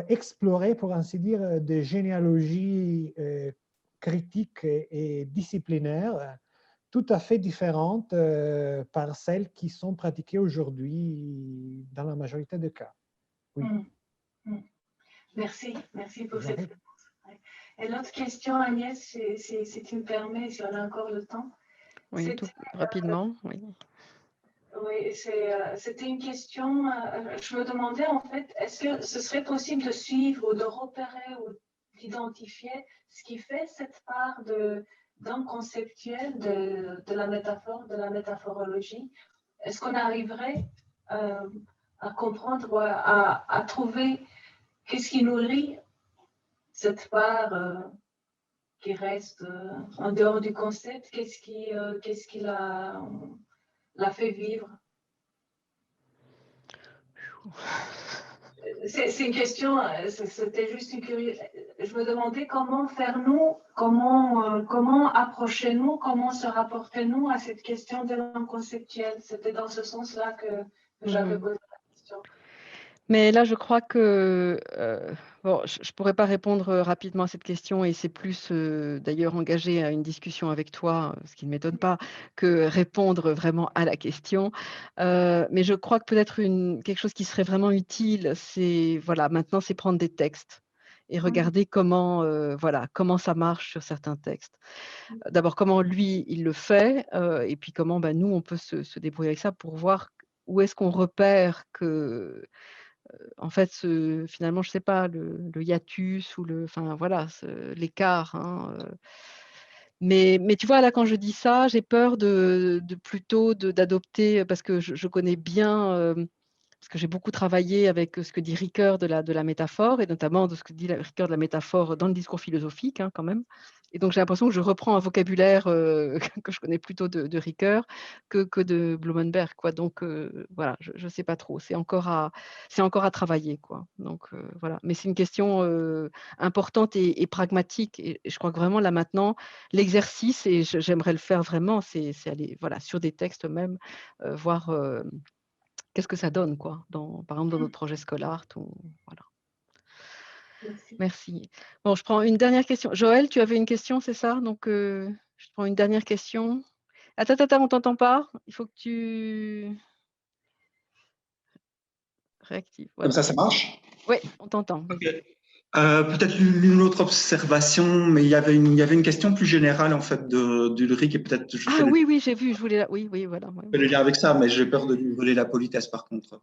explorer, pour ainsi dire, des généalogies critiques et disciplinaires tout à fait différentes par celles qui sont pratiquées aujourd'hui dans la majorité des cas. Oui. Merci pour cette réponse. Et l'autre question, Agnès, si tu me permets, si on a encore le temps. Oui, tout rapidement, oui. Oui, c'était une question. Je me demandais en fait, est-ce que ce serait possible de suivre ou de repérer ou d'identifier ce qui fait cette part d'un conceptuel de la métaphore, de la métaphorologie? Est-ce qu'on arriverait comprendre, ou à trouver qu'est-ce qui nourrit cette part qui reste en dehors du concept, qu'est-ce qui l'a fait vivre. C'est une question, c'était juste une curiosité. Je me demandais comment faire nous, comment approcher nous, comment se rapporter nous à cette question de langue conceptuelle. C'était dans ce sens-là que j'avais posé la question. Mais là, je crois que bon, je ne pourrais pas répondre rapidement à cette question et c'est plus d'ailleurs engagé à une discussion avec toi, ce qui ne m'étonne pas, que répondre vraiment à la question. Mais je crois que peut-être quelque chose qui serait vraiment utile, c'est voilà, maintenant, c'est prendre des textes et regarder comment ça marche sur certains textes. D'abord, comment lui, il le fait, et puis comment nous, on peut se débrouiller avec ça pour voir où est-ce qu'on repère que en fait, finalement, je ne sais pas, le hiatus ou enfin voilà, l'écart. Hein, mais tu vois, là, quand je dis ça, j'ai peur plutôt d'adopter, parce que je connais bien, parce que j'ai beaucoup travaillé avec ce que dit Ricoeur de la métaphore, et notamment de ce que dit Ricoeur de la métaphore dans le discours philosophique, hein, quand même. Et donc, j'ai l'impression que je reprends un vocabulaire que je connais plutôt de Ricoeur que de Blumenberg, quoi. Donc, voilà, je ne sais pas trop. C'est encore à travailler, quoi. Donc, voilà. Mais c'est une question importante et pragmatique. Et je crois que vraiment, là, maintenant, l'exercice, et j'aimerais le faire vraiment, c'est aller sur des textes même, voir qu'est-ce que ça donne, quoi, par exemple, dans notre projet scolaire. Voilà. Merci. Bon, je prends une dernière question. Joël, tu avais une question, c'est ça? Donc, je prends une dernière question. Attends, on ne t'entend pas. Il faut que tu réactives. Voilà. Comme ça marche? Oui, on t'entend. Okay. Peut-être une autre observation, mais il y avait une question plus générale en fait d'Ulrich et peut-être je fais oui, j'ai vu. Je voulais. Oui, voilà. le lien avec ça, mais j'ai peur de lui voler la politesse par contre.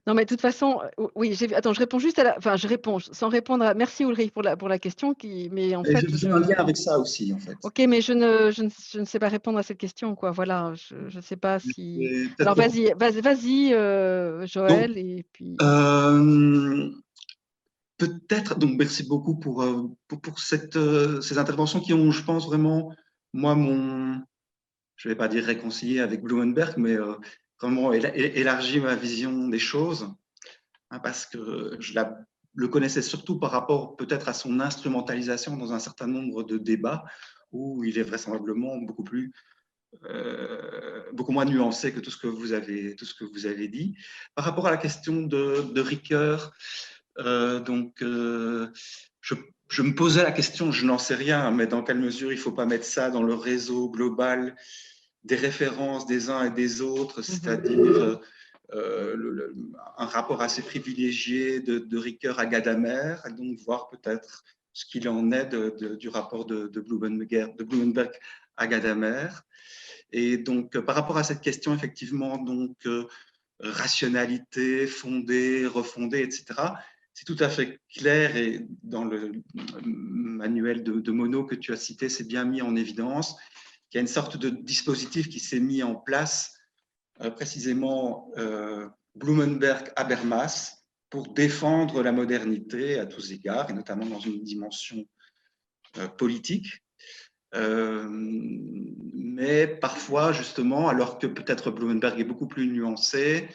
Non, mais de toute façon, oui, j'ai vu. Attends, je réponds juste enfin, je réponds sans répondre à. Merci Ulrich pour la question, mais en fait, j'ai un lien avec ça aussi en fait. Ok, mais je ne sais pas répondre à cette question, quoi. Voilà, je ne sais pas si. Alors vas-y, Joël, donc, et puis. Peut-être. Donc merci beaucoup pour ces interventions qui ont, je pense vraiment, moi je ne vais pas dire réconcilié avec Blumenberg, mais vraiment élargi ma vision des choses, hein, parce que je le connaissais surtout par rapport peut-être à son instrumentalisation dans un certain nombre de débats où il est vraisemblablement beaucoup moins nuancé que tout ce que vous avez dit. Par rapport à la question de Ricoeur, je me posais la question, je n'en sais rien, mais dans quelle mesure il ne faut pas mettre ça dans le réseau global des références des uns et des autres, c'est-à-dire un rapport assez privilégié de Ricoeur à Gadamer, et donc voir peut-être ce qu'il en est du rapport de Blumenberg à Gadamer. Et donc, par rapport à cette question, effectivement, donc rationalité, fondée, refondée, etc., c'est tout à fait clair, et dans le manuel de Monod que tu as cité, c'est bien mis en évidence qu'il y a une sorte de dispositif qui s'est mis en place, précisément Blumenberg-Habermas, pour défendre la modernité à tous égards, et notamment dans une dimension politique. Mais parfois, justement, alors que peut-être Blumenberg est beaucoup plus nuancé,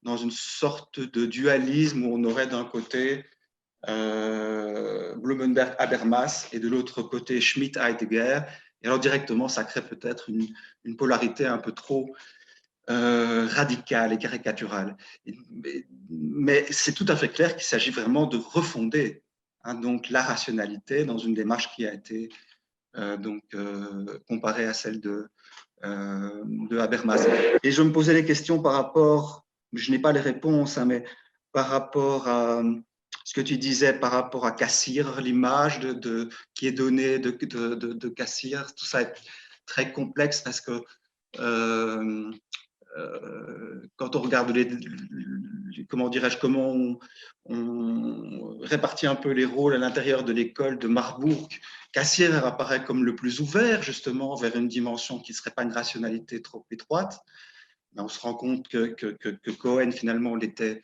dans une sorte de dualisme où on aurait d'un côté Blumenberg-Habermas et de l'autre côté Schmitt-Heidegger. Et alors directement, ça crée peut-être une polarité un peu trop radicale et caricaturale. Mais c'est tout à fait clair qu'il s'agit vraiment de refonder, hein, donc la rationalité dans une démarche qui a été comparée à celle de Habermas. Et je me posais les questions par rapport, je n'ai pas les réponses, hein, mais par rapport à ce que tu disais, par rapport à Cassirer, l'image qui est donnée de Cassirer, tout ça est très complexe parce que quand on regarde comment dirais-je, comment on répartit un peu les rôles à l'intérieur de l'école de Marbourg, Cassirer apparaît comme le plus ouvert justement vers une dimension qui ne serait pas une rationalité trop étroite, on se rend compte que Cohen, finalement, était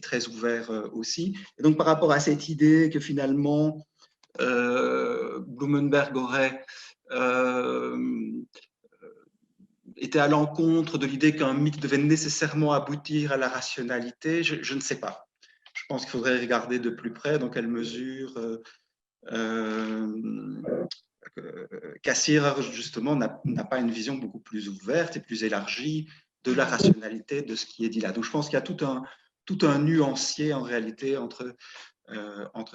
très ouvert aussi. Et donc, par rapport à cette idée que finalement, Blumenberg aurait était à l'encontre de l'idée qu'un mythe devait nécessairement aboutir à la rationalité, je ne sais pas. Je pense qu'il faudrait regarder de plus près dans quelle mesure Cassirer, justement, n'a pas une vision beaucoup plus ouverte et plus élargie de la rationalité de ce qui est dit là. Donc, je pense qu'il y a tout un nuancier, en réalité, entre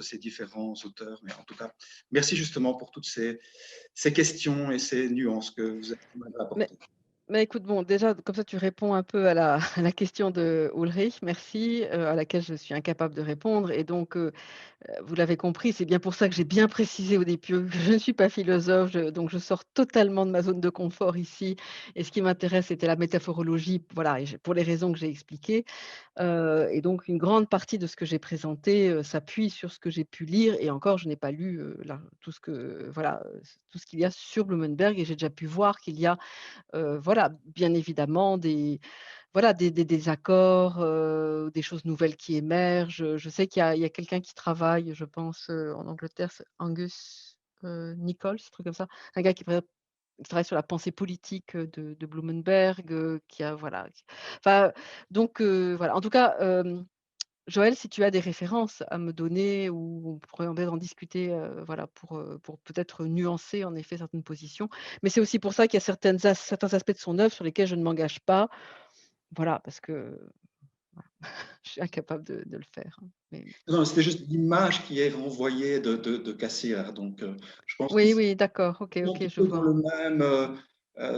ces différents auteurs. Mais en tout cas, merci justement pour toutes ces questions et ces nuances que vous avez apportées. Mais écoute, bon, déjà, comme ça, tu réponds un peu à la, à la question de Ulrich, merci, à laquelle je suis incapable de répondre. Et donc, vous l'avez compris, c'est bien pour ça que j'ai bien précisé au début que je ne suis pas philosophe, donc je sors totalement de ma zone de confort ici. Et ce qui m'intéresse, c'était la métaphorologie, voilà, et pour les raisons que j'ai expliquées. Et donc une grande partie de ce que j'ai présenté, s'appuie sur ce que j'ai pu lire et encore je n'ai pas lu, là tout ce que voilà, tout ce qu'il y a sur Blumenberg et j'ai déjà pu voir qu'il y a, voilà, bien évidemment des désaccords, des choses nouvelles qui émergent. Je sais qu'il y a quelqu'un qui travaille, je pense, en Angleterre, c'est Angus, Nichols, un truc comme ça. Un gars qui travaille sur la pensée politique, de Blumenberg, qui a voilà, enfin donc voilà. En tout cas, Joël, si tu as des références à me donner ou on pourrait en discuter, voilà, pour peut-être nuancer en effet certaines positions. Mais c'est aussi pour ça qu'il y a certains aspects de son œuvre sur lesquels je ne m'engage pas. Voilà, parce que je suis incapable de le faire, hein. Mais Non, c'était juste l'image qui est renvoyée de Cassirer. Donc, je pense oui, qu'ils oui, d'accord. OK, sont un OK, petit je peu dans vois.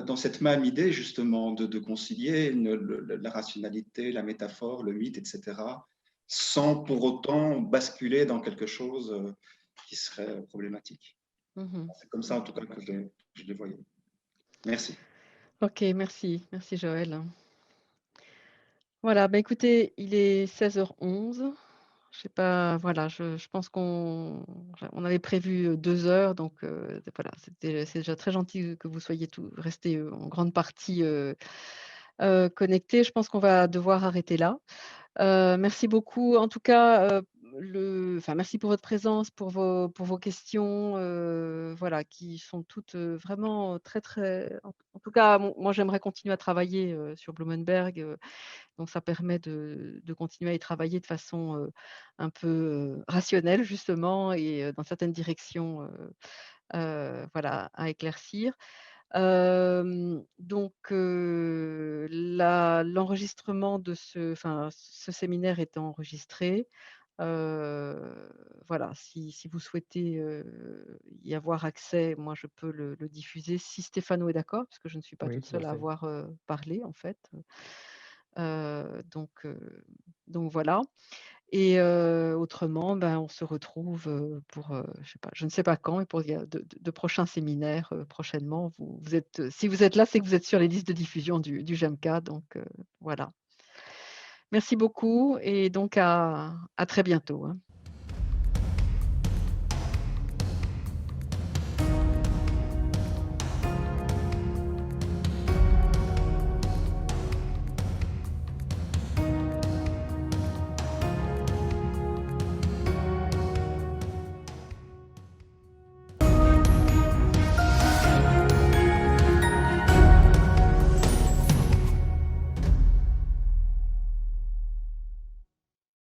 dans cette même idée, justement, de concilier la rationalité, la métaphore, le mythe, etc., sans pour autant basculer dans quelque chose qui serait problématique. Mmh. C'est comme ça, en tout cas, que je les voyais. Merci. OK, merci. Merci Joël. Voilà, bah, écoutez, il est 16h11. Je sais pas, voilà, je pense on avait prévu, 2 heures donc voilà, c'est déjà très gentil que vous soyez restés, en grande partie, connectés. Je pense qu'on va devoir arrêter là. Merci beaucoup. En tout cas, merci pour votre présence, pour vos questions, voilà, qui sont toutes, vraiment très, très en tout cas, moi, j'aimerais continuer à travailler, sur Blumenberg, donc ça permet de continuer à y travailler de façon, un peu, rationnelle justement et dans certaines directions, voilà, à éclaircir. Donc l'enregistrement de ce séminaire est enregistré. Voilà, si vous souhaitez, y avoir accès, moi je peux le diffuser si Stéphano est d'accord, parce que je ne suis pas Oui, toute tout à seule à fait. avoir, parlé en fait. Heu, donc heu, donc voilà. Et autrement, ben, on se retrouve, pour, je sais pas, je ne sais pas quand, mais pour il y a de prochains séminaires, prochainement. Vous êtes, si vous êtes là, c'est que vous êtes sur les listes de diffusion du JAMCA, donc voilà. Merci beaucoup et donc à très bientôt, hein.